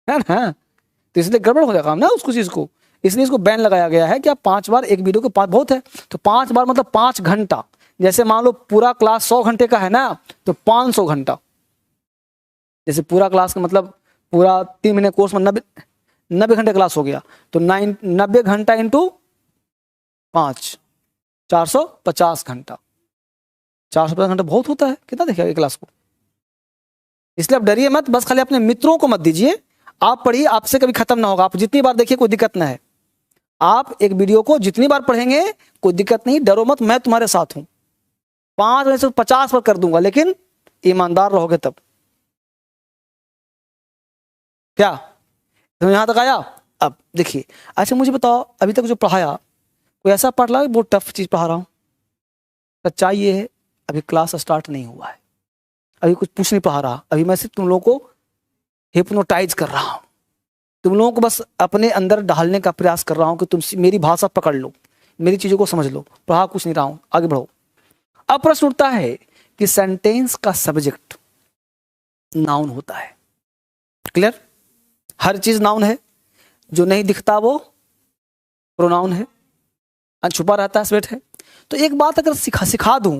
है ना। तो इसलिए गड़बड़ हो जाएगा ना उसको चीज को, इसलिए इसको बैन लगाया गया है कि आप 5 बार एक वीडियो को, 5 बहुत है, तो 5 बार मतलब 5 घंटा। जैसे मान लो पूरा क्लास 100 घंटे का है ना, तो 500 घंटा। जैसे पूरा क्लास का मतलब पूरा 3 महीने कोर्स में 90 घंटे क्लास हो गया, तो 90 घंटा इंटू 5, 450 घंटा। 450 घंटा बहुत होता है, कितना देखिए एक क्लास को। इसलिए आप डरिए मत, बस खाली अपने मित्रों को मत दीजिए, आप पढ़िए, आपसे कभी खत्म ना होगा। आप जितनी बार देखिए कोई दिक्कत ना है, आप एक वीडियो को जितनी बार पढ़ेंगे कोई दिक्कत नहीं, डरो मत, मैं तुम्हारे साथ हूं। 5 में से 50 बार कर दूंगा, लेकिन ईमानदार रहोगे तब। क्या तो यहां तक आया? अब देखिए, अच्छा मुझे बताओ, अभी तक जो पढ़ाया कोई ऐसा पढ़ रहा है बहुत टफ चीज पढ़ा रहा हूं? सच्चाई ये है, अभी क्लास स्टार्ट नहीं हुआ है, अभी कुछ पूछ नहीं पढ़ा रहा, अभी मैं सिर्फ तुम लोगों को हिप्नोटाइज कर रहा हूं, तुम लोगों को बस अपने अंदर डालने का प्रयास कर रहा हूं कि तुम मेरी भाषा पकड़ लो, मेरी चीजों को समझ लो, पढ़ा कुछ नहीं रहा हूं, आगे बढ़ो। अब प्रश्न उठता है कि सेंटेंस का सब्जेक्ट नाउन होता है, क्लियर? हर चीज नाउन है, जो नहीं दिखता वो प्रोनाउन है, छुपा रहता है स्वेट है। तो एक बात अगर सिखा दूं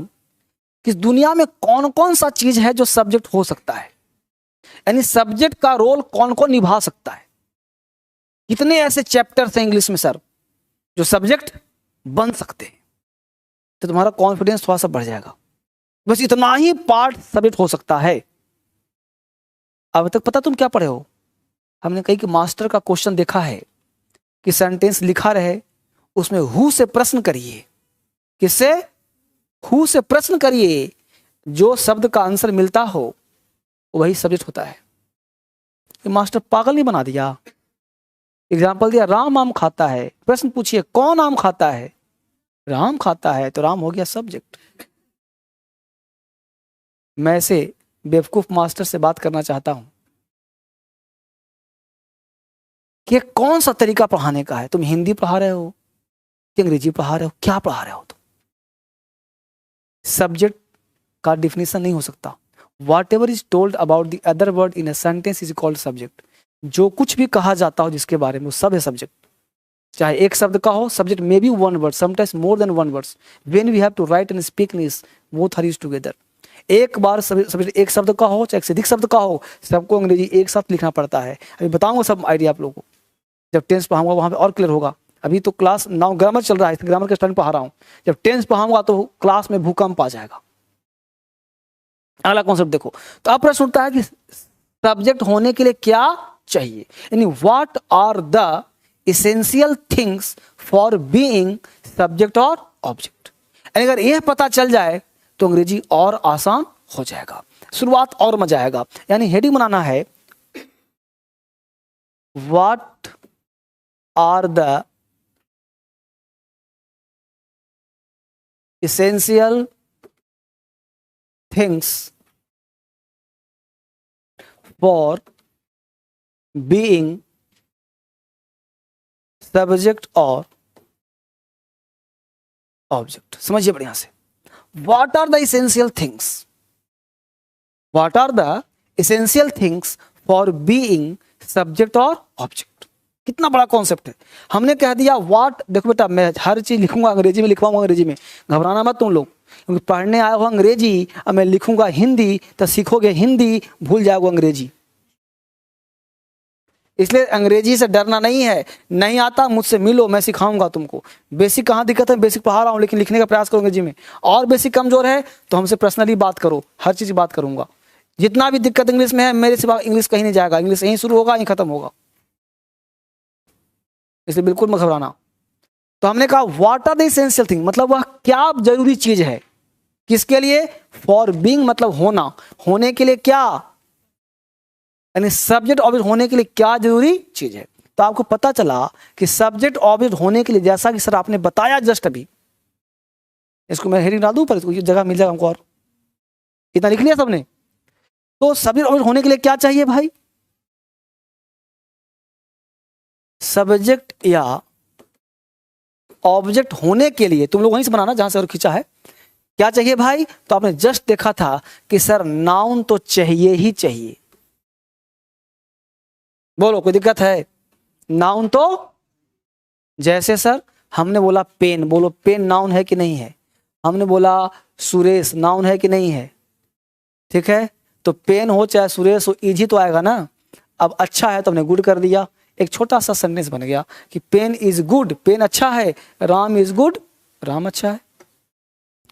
कि दुनिया में कौन कौन सा चीज है जो सब्जेक्ट हो सकता है, यानी सब्जेक्ट का रोल कौन कौन निभा सकता है, कितने ऐसे चैप्टर्स हैं इंग्लिश में सर जो सब्जेक्ट बन सकते हैं, तो तुम्हारा कॉन्फिडेंस थोड़ा सा बढ़ जाएगा। बस इतना ही पार्ट सब्जेक्ट हो सकता है। अब तक पता तुम क्या पढ़े हो? हमने कहीं कि मास्टर का क्वेश्चन देखा है कि सेंटेंस लिखा रहे, उसमें हु से प्रश्न करिए, किससे? हु से प्रश्न करिए, जो शब्द का आंसर मिलता हो वही सब्जेक्ट होता है। ये मास्टर पागल नहीं बना दिया? एग्जाम्पल दिया, राम आम खाता है, प्रश्न पूछिए कौन आम खाता है? राम खाता है, तो राम हो गया सब्जेक्ट। मैं ऐसे बेवकूफ मास्टर से बात करना चाहता हूं कि कौन सा तरीका पढ़ाने का है। तुम हिंदी पढ़ा रहे हो कि अंग्रेजी पढ़ा रहे हो, क्या पढ़ा रहे हो तुम? सब्जेक्ट का डिफिनेशन नहीं हो सकता। What ever is told about the other word in a sentence is called subject. जो कुछ भी कहा जाता हो जिसके बारे में, वो सब है सब्जेक्ट। चाहे एक शब्द का हो, subject may be 1 word, sometimes more than 1 words। When we have to write and speak English, both are used together. एक बार सब्जेक्ट एक शब्द का हो, चाहे एक से अधिक शब्द का हो, सबको अंग्रेजी एक साथ लिखना पड़ता है। अभी बताऊंगा सब आइडिया आप लोगों को, जब टेंस पढ़ाऊंगा वहां पे और क्लियर होगा। अभी तो क्लास नाउ ग्रामर चल रहा है, ग्रामर के स्टाइल पढ़ा रहा हूं, जब टेंस पढ़ाऊंगा तो क्लास में भूकंप आ जाएगा। अगला कॉन्सेप्ट देखो, तो अब प्रश्न उठता है कि सब्जेक्ट होने के लिए क्या चाहिए, यानी what are the essential things for being subject और ऑब्जेक्ट। यानी अगर यह पता चल जाए तो अंग्रेजी और आसान हो जाएगा, शुरुआत और मजा आएगा। यानी हेडिंग बनाना है, what are the essential things for being subject or object। समझिए बढ़िया से, what are the essential things, what are the essential things for being subject or object। कितना बड़ा कॉन्सेप्ट है। हमने कह दिया व्हाट, देखो बेटा मैं हर चीज लिखूंगा अंग्रेजी में, लिखवाऊंगा अंग्रेजी में, घबराना मत तुम लोग, क्योंकि पढ़ने आया हो अंग्रेजी, अब मैं लिखूंगा हिंदी तो सीखोगे हिंदी, भूल जाओगे अंग्रेजी। इसलिए अंग्रेजी से डरना नहीं है, नहीं आता मुझसे मिलो, मैं सिखाऊंगा तुमको। बेसिक कहाँ दिक्कत है, बेसिक पढ़ा रहा हूँ, लेकिन लिखने का प्रयास करो अंग्रेजी में। और बेसिक कमजोर है तो हमसे पर्सनली बात करो, हर चीज बात करूंगा। जितना भी दिक्कत इंग्लिश में है, मेरे सिवा इंग्लिश कहीं नहीं जाएगा, इंग्लिश यहीं शुरू होगा यहीं खत्म होगा, इसलिए बिल्कुल मत घबराना। तो हमने कहा what are the essential thing, मतलब वह क्या जरूरी चीज है, किसके लिए, फॉर बीइंग मतलब होना, होने के लिए क्या, यानी सब्जेक्ट ऑब्जेक्ट होने के लिए क्या जरूरी चीज है। तो आपको पता चला कि सब्जेक्ट ऑब्जेक्ट होने के लिए, जैसा कि सर आपने बताया जस्ट अभी, इसको मैं हेडिंग डाल दूं पर, इसको ये जगह मिल जाएगा हमको, और इतना लिख लिया सबने। तो सब्जेक्ट ऑब्जेक्ट होने के लिए क्या चाहिए भाई, सब्जेक्ट या ऑब्जेक्ट होने के लिए, तुम लोग वहीं से बनाना जहां से और खींचा है, क्या चाहिए भाई। तो आपने जस्ट देखा था कि सर नाउन तो चाहिए ही चाहिए, बोलो कोई दिक्कत है, नाउन तो, जैसे सर हमने बोला पेन, बोलो पेन नाउन है कि नहीं है, हमने बोला सुरेश नाउन है कि नहीं है, ठीक है, तो पेन हो चाहे सुरेश हो इजी तो आएगा ना। अब अच्छा है तो हमने गुड कर दिया, एक छोटा सा सेंटेंस बन गया कि पेन इज गुड, पेन अच्छा है, राम इज गुड, राम अच्छा है,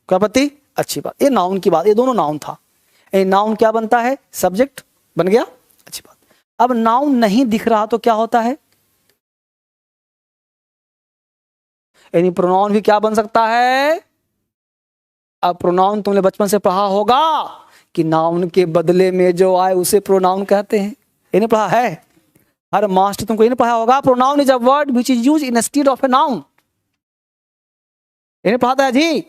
क्या पति अच्छी बात, ये नाउन की बात, ये दोनों नाउन था, ये नाउन क्या बनता है, सब्जेक्ट बन गया, अच्छी बात। अब नाउन नहीं दिख रहा तो क्या होता है, यानी प्रोनाउन भी क्या बन सकता है। अब प्रोनाउन तुमने बचपन से पढ़ा होगा कि नाउन के बदले में जो आए उसे प्रोनाउन कहते हैं, ये नहीं पढ़ा है, हर मास्टर तुमको ये नहीं पढ़ा होगा, pronoun is a word which is used in stead of a noun, ये नहीं पढ़ाता है जी,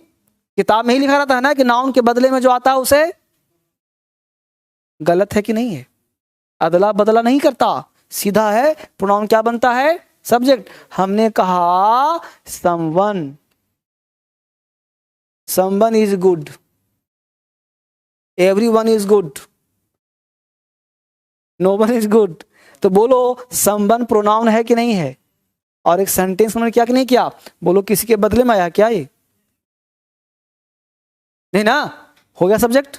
किताब में ही लिखा रहता है ना कि नाउन के बदले में जो आता है उसे, गलत है कि नहीं है, अदला बदला नहीं करता, सीधा है, प्रोनाउन क्या बनता है, सब्जेक्ट। हमने कहा someone is good, everyone is good, no one is good, तो बोलो समवन प्रोनाउन है कि नहीं है, और एक सेंटेंस उन्होंने क्या कि नहीं किया, बोलो किसी के बदले में आया क्या, ये नहीं ना, हो गया सब्जेक्ट,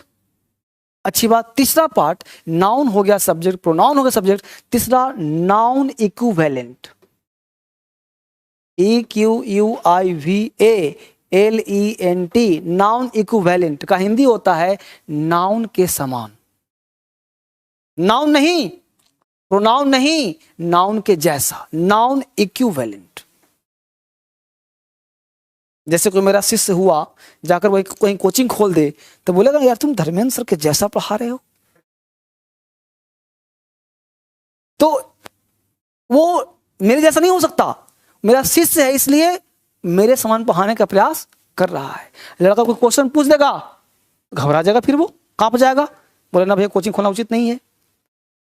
अच्छी बात। तीसरा पार्ट, नाउन हो गया सब्जेक्ट, प्रोनाउन हो गया सब्जेक्ट, तीसरा noun equivalent, EQUIVALENT, noun equivalent का हिंदी होता है नाउन के समान, नाउन नहीं, प्रोनाउन नहीं, नाउन के जैसा, नाउन इक्विवेलेंट। जैसे कोई मेरा शिष्य हुआ, जाकर वही कहीं कोचिंग खोल दे तो बोलेगा यार तुम धर्मेंद्र सर के जैसा पढ़ा रहे हो, तो वो मेरे जैसा नहीं हो सकता, मेरा शिष्य है इसलिए मेरे समान पढ़ाने का प्रयास कर रहा है। लड़का कोई क्वेश्चन पूछ देगा, घबरा जाएगा, फिर वो कांप जाएगा, बोले ना भैया कोचिंग खोलना उचित नहीं है।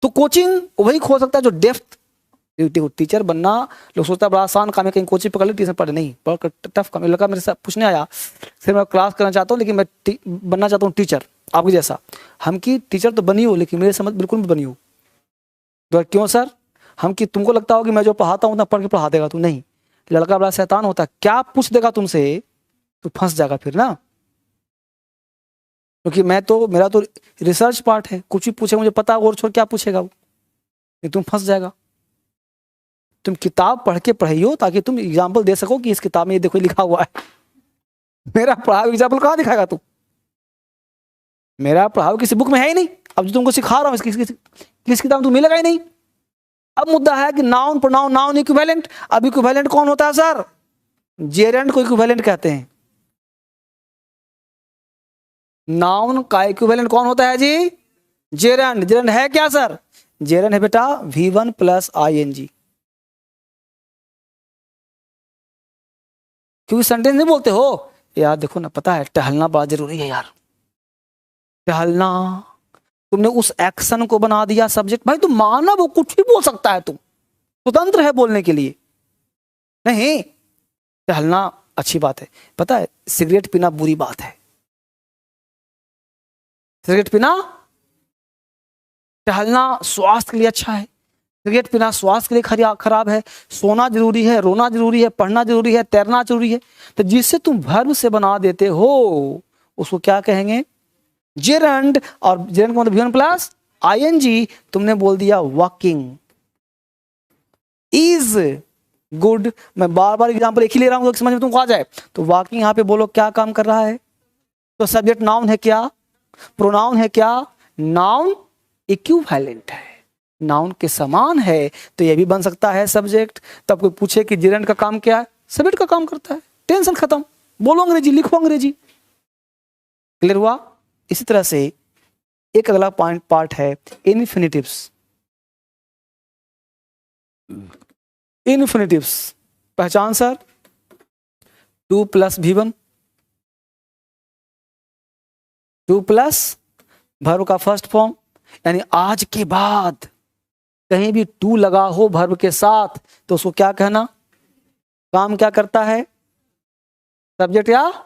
तो कोचिंग वही खोल सकता है जो डेप्थ, टीचर बनना लोग सोचता है बड़ा आसान काम है, कहीं कोचिंग पकड़ ले ट्यूशन पढ़े, नहीं, बहुत टफ काम है। लड़का मेरे साथ पूछने आया, फिर मैं क्लास करना चाहता हूँ लेकिन मैं बनना चाहता हूँ टीचर आपके जैसा। हम की टीचर तो बनी हो लेकिन मेरे समझ बिल्कुल भी बनी हो। तो क्यों सर, हम कि तुमको लगता हो कि मैं जो पढ़ाता हूँ उतना पढ़ के पढ़ा देगा तू, नहीं, लड़का बड़ा शैतान होता है, क्या पूछ देगा तुमसे, तो फंस जाएगा फिर ना, क्योंकि मेरा तो रिसर्च पार्ट है, कुछ भी पूछेगा मुझे पता और छोड़ क्या पूछेगा वो, तुम फंस जाएगा। तुम किताब पढ़ के पढ़ियो ताकि तुम एग्जाम्पल दे सको कि इस किताब में ये देखो लिखा हुआ है। मेरा पढ़ाओ एग्जाम्पल कहाँ दिखाएगा तू, मेरा पढ़ाओ किसी बुक में है ही नहीं, अब जो तुमको सिखा रहा हूँ किस किताब में तुम मिलेगा ही नहीं। अब मुद्दा है कि नाउन प्रोनाउन नाउन इक्विवेलेंट, अब इक्विवेलेंट कौन होता है सर, जेरेंट को इक्विवेलेंट कहते हैं। नाउन का इक्विवेलेंट कौन होता है जी, जेरेंट। जेरेंट है क्या सर, जेरेंट है बेटा V1 + ING, क्योंकि सेंटेंस नहीं बोलते हो यार, देखो ना पता है टहलना बड़ा जरूरी है यार, टहलना, तुमने उस एक्शन को बना दिया सब्जेक्ट। भाई तुम मानव हो, कुछ भी बोल सकता है, तुम स्वतंत्र है बोलने के लिए, नहीं टहलना अच्छी बात है, पता है सिगरेट पीना बुरी बात है, सिगरेट पीना, टहलना स्वास्थ्य के लिए अच्छा है, सिगरेट पीना स्वास्थ्य के लिए खराब है, सोना जरूरी है, रोना जरूरी है, पढ़ना जरूरी है, तैरना जरूरी है। तो जिससे तुम वर्ब से बना देते हो उसको क्या कहेंगे, जेरंड, और जेरंड का मतलब V1 + ING, तुमने बोल दिया वॉकिंग इज गुड। मैं बार बार एग्जांपल एक ही ले रहा हूं समझ में तुमको आ जाए। तो वॉकिंग यहाँ पे बोलो क्या काम कर रहा है, तो सब्जेक्ट नाउन है क्या, प्रोनाउन है क्या, नाउन इक्विवेलेंट है, नाउन के समान है, तो ये भी बन सकता है सब्जेक्ट। तब कोई पूछे कि जेरेंट का काम क्या है, सब्जेक्ट का काम करता है, टेंशन खत्म, बोलो अंग्रेजी, लिखो अंग्रेजी। क्लियर हुआ? इसी तरह से एक अगला पार्ट है इन्फिनिटिव्स। इन्फिनिटिव्स पहचान सर, 2 + V1, 2 प्लस वर्ब का फर्स्ट फॉर्म, यानी आज के बाद कहीं भी 2 लगा हो वर्ब के साथ तो उसको क्या कहना, काम क्या करता है, सब्जेक्ट या,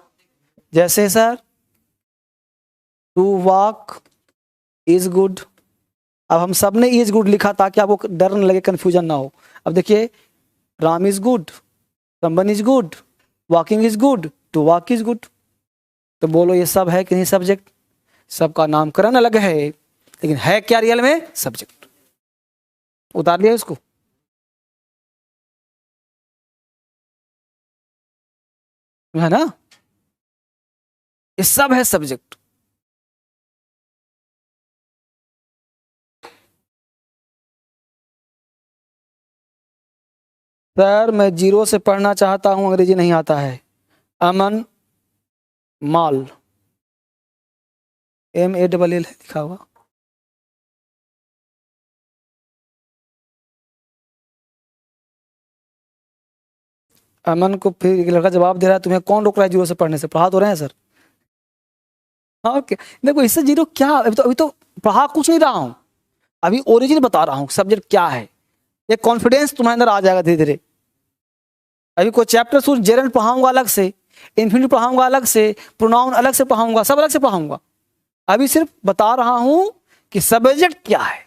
जैसे sir to walk is good. अब हम सब ने इज गुड लिखा ताकि आपको डर न लगे, कंफ्यूजन ना हो। अब देखिए, Ram is good, someone is good, walking is good, to walk is good. तो बोलो ये सब है कि नहीं सब्जेक्ट? सबका नामकरण अलग है लेकिन है क्या रियल में? सब्जेक्ट। उतार लिया इसको। है ना, ये सब है सब्जेक्ट। सर मैं 0 से पढ़ना चाहता हूं, अंग्रेजी नहीं आता है। अमन माल, MALL लिखा हुआ। अमन को फिर एक लड़का जवाब दे रहा है, तुम्हें कौन रोक रहा है 0 से पढ़ने से? पढ़ा तो रहे हैं सर। ओके, देखो इससे 0 क्या, अभी तो पढ़ा कुछ नहीं रहा हूं, अभी ओरिजिन बता रहा हूं सब्जेक्ट क्या है। ये कॉन्फिडेंस तुम्हारे अंदर आ जाएगा धीरे धीरे। अभी कोई चैप्टर शुरू जेरेंट पढ़ाऊंगा अलग से, इन्फिनिटिव पढ़ाऊंगा अलग से, प्रोनाउन अलग से पढ़ाऊंगा, सब अलग से पढ़ाऊंगा। अभी सिर्फ बता रहा हूं कि सब्जेक्ट क्या है,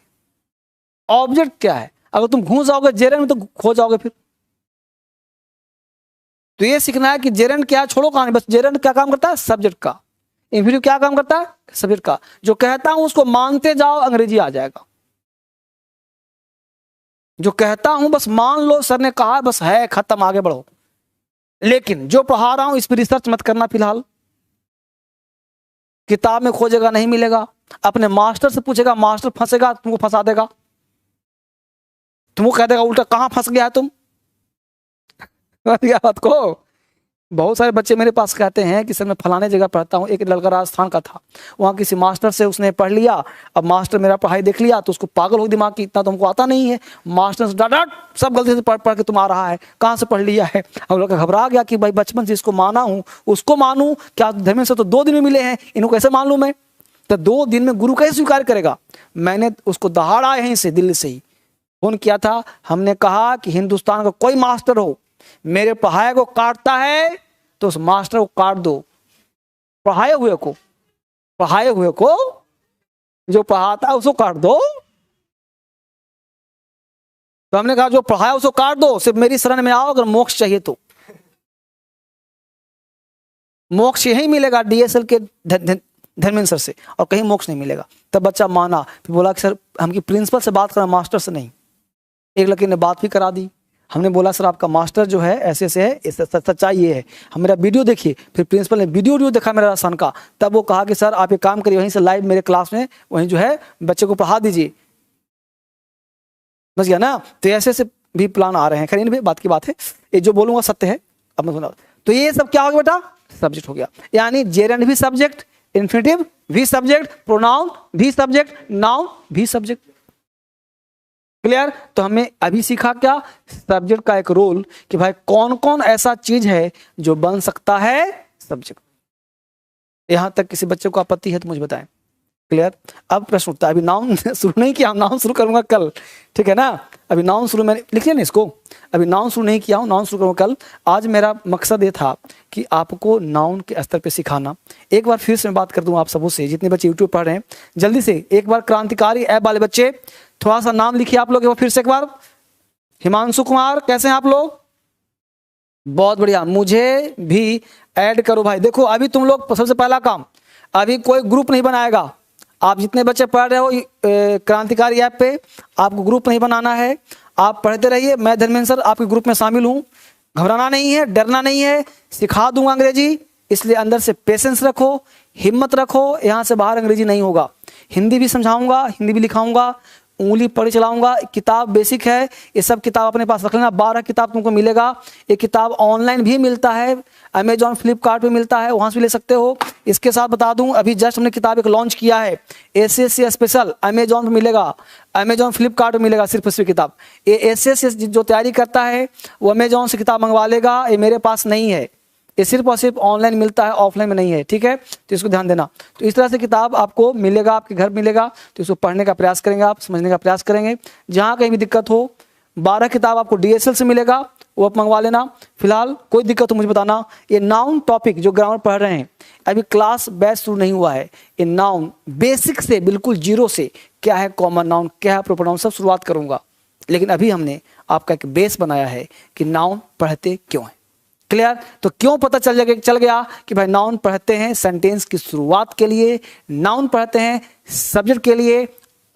ऑब्जेक्ट क्या है। अगर तुम घुस जाओगे जेरेंट में तो खो जाओगे फिर। तो ये सीखना है कि जेरेंट क्या, छोड़ो कहानी, बस जेरेंट क्या काम करता है, सब्जेक्ट का। इन्फिनिटिव क्या काम करता है, सब्जेक्ट का। जो कहता हूं उसको मानते जाओ, अंग्रेजी आ जाएगा। जो कहता हूं बस मान लो, सर ने कहा बस है, खत्म, आगे बढ़ो। लेकिन जो पढ़ा रहा हूं इस पर रिसर्च मत करना फिलहाल। किताब में खोजेगा नहीं मिलेगा, अपने मास्टर से पूछेगा, मास्टर फंसेगा, तुमको फंसा देगा, तुमको कह देगा उल्टा कहां फंस गया है तुम। बात को बहुत सारे बच्चे मेरे पास कहते हैं कि सर मैं फलाने जगह पढ़ता हूँ। एक लड़का राजस्थान का था, वहाँ किसी मास्टर से उसने पढ़ लिया। अब मास्टर मेरा पढ़ाई देख लिया तो उसको पागल हो दिमाग की, इतना तो हमको आता नहीं है। मास्टर से डांट सब गलती से पढ़ पढ़ के तुम आ रहा है, कहाँ से पढ़ लिया है। अब लड़का घबरा गया कि भाई बचपन से इसको माना हूँ, उसको मानूँ क्या, धर्मेंद्र से तो 2 दिन में मिले हैं, इनको कैसे मान लूँ मैं। तो 2 दिन में गुरु कैसे स्वीकार करेगा। मैंने उसको दहाड़ा यहीं से दिल्ली से ही फोन किया था। हमने कहा कि हिंदुस्तान का कोई मास्टर हो मेरे पढ़ाई को काटता है तो उस मास्टर को काट दो। पढ़ाए हुए को जो पढ़ाता है उसको काट दो। तो हमने कहा जो पढ़ाया उसको काट दो, सिर्फ मेरी शरण में आओ अगर मोक्ष चाहिए तो। मोक्ष यही मिलेगा DSL के धर्मेंद्र सर से, और कहीं मोक्ष नहीं मिलेगा। तब बच्चा माना, फिर बोला कि सर हमकी प्रिंसिपल से बात करना, मास्टर से नहीं। एक लड़के ने बात भी करा दी। हमने बोला सर आपका मास्टर जो है ऐसे ऐसे है, सच्चाई ये है, हम मेरा वीडियो देखिए। फिर प्रिंसिपल ने वीडियो देखा मेरा राजस्थान का, तब वो कहा कि सर आप एक काम करिए, वहीं से लाइव मेरे क्लास में वहीं जो है बच्चे को पढ़ा दीजिए। समझ गया ना। तो ऐसे ऐसे भी प्लान आ रहे हैं। खैर इन भी बात की बात है, ये जो बोलूंगा सत्य है। अब मैं सुना, तो ये सब क्या हो गया बेटा, सब्जेक्ट हो गया। यानी जेरेंट भी सब्जेक्ट, इन्फिनिटिव भी सब्जेक्ट, प्रोनाउन भी सब्जेक्ट, नाउन भी सब्जेक्ट। क्लियर। तो हमने अभी सीखा क्या, सब्जेक्ट का एक रोल, कि भाई कौन कौन ऐसा चीज है जो बन सकता है सब्जेक्ट। यहां तक किसी बच्चे को आपत्ति है तो मुझे बताएं। क्लियर। अब प्रश्न उठता है, अभी नाउन शुरू नहीं किया, नाउन शुरू करूंगा कल, ठीक है ना। अभी नाउन शुरू मैंने लिख लिया ना इसको, अभी नाउन शुरू नहीं किया हूं, नाउन शुरू करूंगा कल। आज मेरा मकसद ये था कि आपको नाउन के स्तर पे सिखाना। एक बार फिर से मैं बात कर दूं आप सबों से, जितने बच्चे यूट्यूब पढ़ रहे हैं, जल्दी से एक बार क्रांतिकारी ऐप वाले बच्चे थोड़ा सा नाम लिखिए आप लोग फिर से एक बार। हिमांशु कुमार, कैसे हैं आप लोग? बहुत बढ़िया, मुझे भी ऐड करो भाई। देखो अभी तुम लोग सबसे पहला काम, अभी कोई ग्रुप नहीं बनाएगा। आप जितने बच्चे पढ़ रहे हो क्रांतिकारी ऐप पे, आपको ग्रुप नहीं बनाना है। आप पढ़ते रहिए, मैं धर्मेंद्र सर आपके ग्रुप में शामिल हूँ। घबराना नहीं है, डरना नहीं है, सिखा दूंगा अंग्रेजी। इसलिए अंदर से पेशेंस रखो, हिम्मत रखो। यहाँ से बाहर अंग्रेजी नहीं होगा, हिंदी भी समझाऊंगा, हिंदी भी लिखाऊंगा, उंगली पढ़ चलाऊंगा। किताब बेसिक है, ये सब किताब अपने पास रख लेना। 12 किताब तुमको मिलेगा। ये किताब ऑनलाइन भी मिलता है, अमेजॉन फ्लिपकार्ट पे मिलता है, वहाँ से भी ले सकते हो। इसके साथ बता दूं, अभी जस्ट हमने किताब एक लॉन्च किया है, SSC स्पेशल, अमेजॉन पे मिलेगा, अमेजॉन फ्लिपकार्ट पे मिलेगा सिर्फ इसकी किताब। ये SSC जो तैयारी करता है वो अमेजॉन से किताब मंगवा लेगा, ये मेरे पास नहीं है, ये सिर्फ और सिर्फ ऑनलाइन मिलता है, ऑफलाइन में नहीं है, ठीक है। तो इसको ध्यान देना। तो इस तरह से किताब आपको मिलेगा, आपके घर मिलेगा, तो इसको पढ़ने का प्रयास करेंगे, आप समझने का प्रयास करेंगे। जहाँ कहीं भी दिक्कत हो, 12 किताब आपको DSL से मिलेगा, वो आप मंगवा लेना। फिलहाल कोई दिक्कत हो मुझे बताना। ये नाउन टॉपिक जो ग्रामर पढ़ रहे हैं, अभी क्लास बैच शुरू नहीं हुआ है। ये नाउन बेसिक से, बिल्कुल जीरो से, क्या है कॉमन नाउन, क्या है प्रॉपर नाउन, सब शुरुआत करूंगा। लेकिन अभी हमने आपका एक बेस बनाया है कि नाउन पढ़ते क्यों हैं। क्लियर? तो क्यों पता चल गया कि भाई नाउन पढ़ते हैं सेंटेंस की शुरुआत के लिए, नाउन पढ़ते हैं सब्जेक्ट के लिए,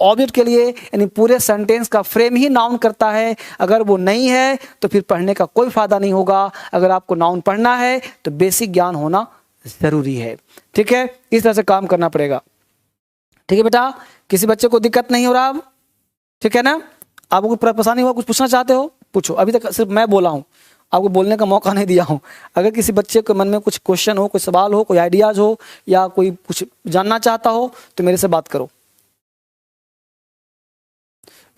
ऑब्जेक्ट के लिए, यानी पूरे सेंटेंस का फ्रेम ही नाउन करता है। अगर वो नहीं है तो फिर पढ़ने का कोई फायदा नहीं होगा। अगर आपको नाउन पढ़ना है तो बेसिक ज्ञान होना जरूरी है, ठीक है। इस तरह से काम करना पड़ेगा, ठीक है बेटा। किसी बच्चे को दिक्कत नहीं हो रहा अब, ठीक है ना? आपको कोई परेशानी हुआ, कुछ पूछना चाहते हो पूछो। अभी तक सिर्फ मैं बोला हूँ, आपको बोलने का मौका नहीं दिया हूं। अगर किसी बच्चे के मन में कुछ क्वेश्चन हो, कोई सवाल हो, कोई आइडियाज हो, या कोई कुछ जानना चाहता हो तो मेरे से बात करो।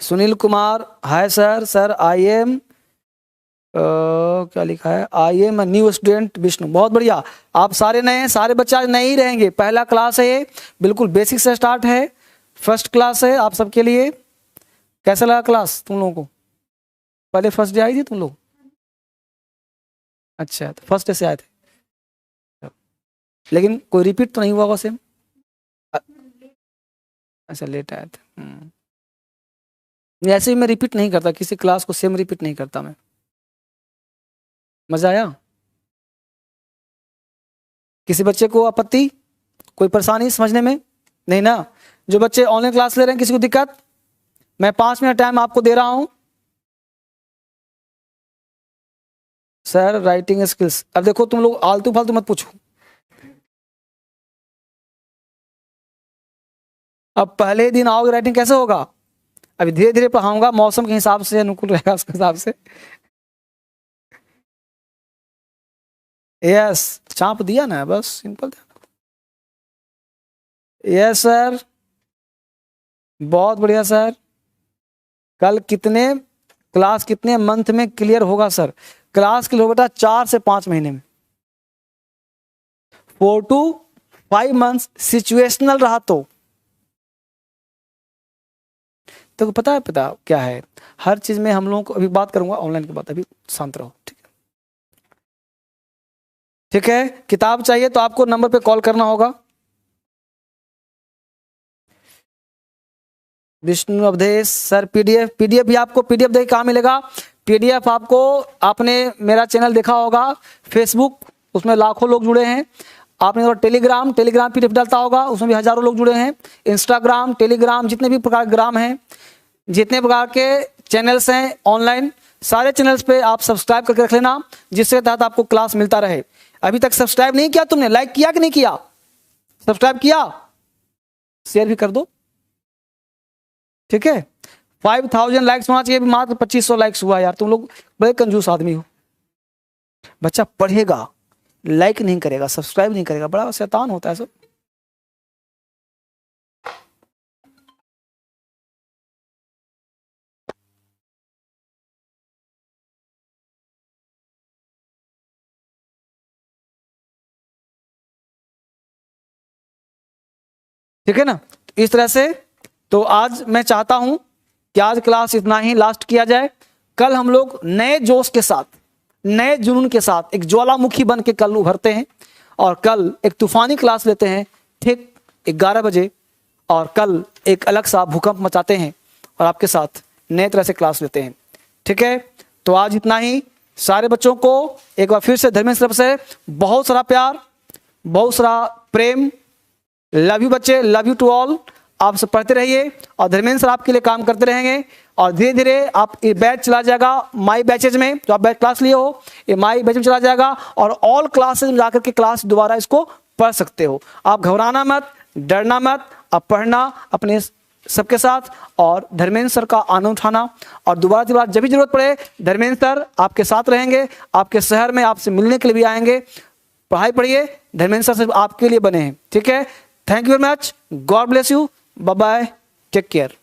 Sunil Kumar, hi sir. Sir I am क्या लिखा है, I am new student Vishnu. बहुत बढ़िया, आप सारे नए हैं, सारे बच्चे आज नए ही रहेंगे। पहला क्लास है ये, बिल्कुल बेसिक से स्टार्ट है, फर्स्ट क्लास है आप सबके लिए। कैसा लगा क्लास तुम लोगों को? पहले फर्स्ट डे आई थी तुम लोग? अच्छा, तो फर्स्ट डे से आए थे, लेकिन कोई रिपीट तो नहीं हुआ होगा सेम? अच्छा, लेट आए थे। ऐसे ही मैं रिपीट नहीं करता, किसी क्लास को सेम रिपीट नहीं करता मैं। मजा आया? किसी बच्चे को आपत्ति, कोई परेशानी समझने में? नहीं ना? जो बच्चे ऑनलाइन क्लास ले रहे हैं, किसी को दिक्कत? मैं 5 मिनट टाइम आपको दे रहा हूं। सर राइटिंग स्किल्स, अब देखो तुम लोग आलतू फालतू मत पूछो। अब पहले दिन आओगे, राइटिंग कैसे होगा? अभी धीरे धीरे पढ़ाऊंगा, मौसम के हिसाब से अनुकूल रहेगा उसके हिसाब से। यस, चाप दिया ना, बस सिंपल। यस सर, बहुत बढ़िया सर। कल कितने क्लास, कितने मंथ में क्लियर होगा सर? क्लास क्लियर होगा 4 से 5 महीने में, 4 to 5 मंथ्स सिचुएशनल रहा तो पता है क्या है, हर चीज में हम लोगों को, अभी बात करूंगा ऑनलाइन की बात, अभी शांत रहो, ठीक है? ठीक है, किताब चाहिए तो आपको नंबर पे कॉल करना होगा। विष्णु अवधेश सर, पीडीएफ भी आपको, पीडीएफ देखिए कहाँ मिलेगा? पीडीएफ आपको, आपने मेरा चैनल देखा होगा फेसबुक, उसमें लाखों लोग जुड़े हैं। आपने तो टेलीग्राम पीडीएफ डालता होगा, उसमें भी हजारों लोग जुड़े हैं। इंस्टाग्राम, टेलीग्राम, जितने भी प्रकार के ग्राम हैं, जितने प्रकार के चैनल्स हैं ऑनलाइन, सारे चैनल्स पे आप सब्सक्राइब करके रख लेना, जिसके तहत आपको क्लास मिलता रहे। अभी तक सब्सक्राइब नहीं किया तुमने? लाइक किया कि नहीं किया? सब्सक्राइब किया? शेयर भी कर दो, ठीक है। 5000 लाइक्स होना चाहिए, मात्र 2500 लाइक्स हुआ यार। तुम लोग बड़े कंजूस आदमी हो। बच्चा पढ़ेगा, लाइक नहीं करेगा, सब्सक्राइब नहीं करेगा, बड़ा शैतान होता है सब। ठीक है ना? इस तरह से तो आज मैं चाहता हूं कि आज क्लास इतना ही लास्ट किया जाए। कल हम लोग नए जोश के साथ, नए जुनून के साथ, एक ज्वालामुखी बन के कल उभरते हैं, और कल एक तूफानी क्लास लेते हैं ठीक 11 बजे, और कल एक अलग सा भूकंप मचाते हैं और आपके साथ नए तरह से क्लास लेते हैं। ठीक है, तो आज इतना ही। सारे बच्चों को एक बार फिर से धर्मेंद्र तरफ से बहुत सारा प्यार, बहुत सारा प्रेम। लव यू बच्चे, लव यू टू ऑल। आप सब पढ़ते रहिए और धर्मेंद्र सर आपके लिए काम करते रहेंगे, और धीरे धीरे आप ये बैच चला जाएगा माई बैचेज में, जो आप बैच क्लास लिए हो, ये माई बैच में चला जाएगा, और ऑल क्लासेज में जाकर के क्लास दोबारा इसको पढ़ सकते हो। आप घबराना मत, डरना मत, आप पढ़ना, अपने सबके साथ, और धर्मेंद्र सर का आनंद उठाना। और दोबारा जब भी जरूरत पड़े धर्मेंद्र सर आपके साथ रहेंगे, आपके शहर में आपसे मिलने के लिए भी आएंगे। पढ़ाई पढ़िए, धर्मेंद्र सर सिर्फ आपके लिए बने हैं। ठीक है, thank you very much, God bless you, bye bye, take care.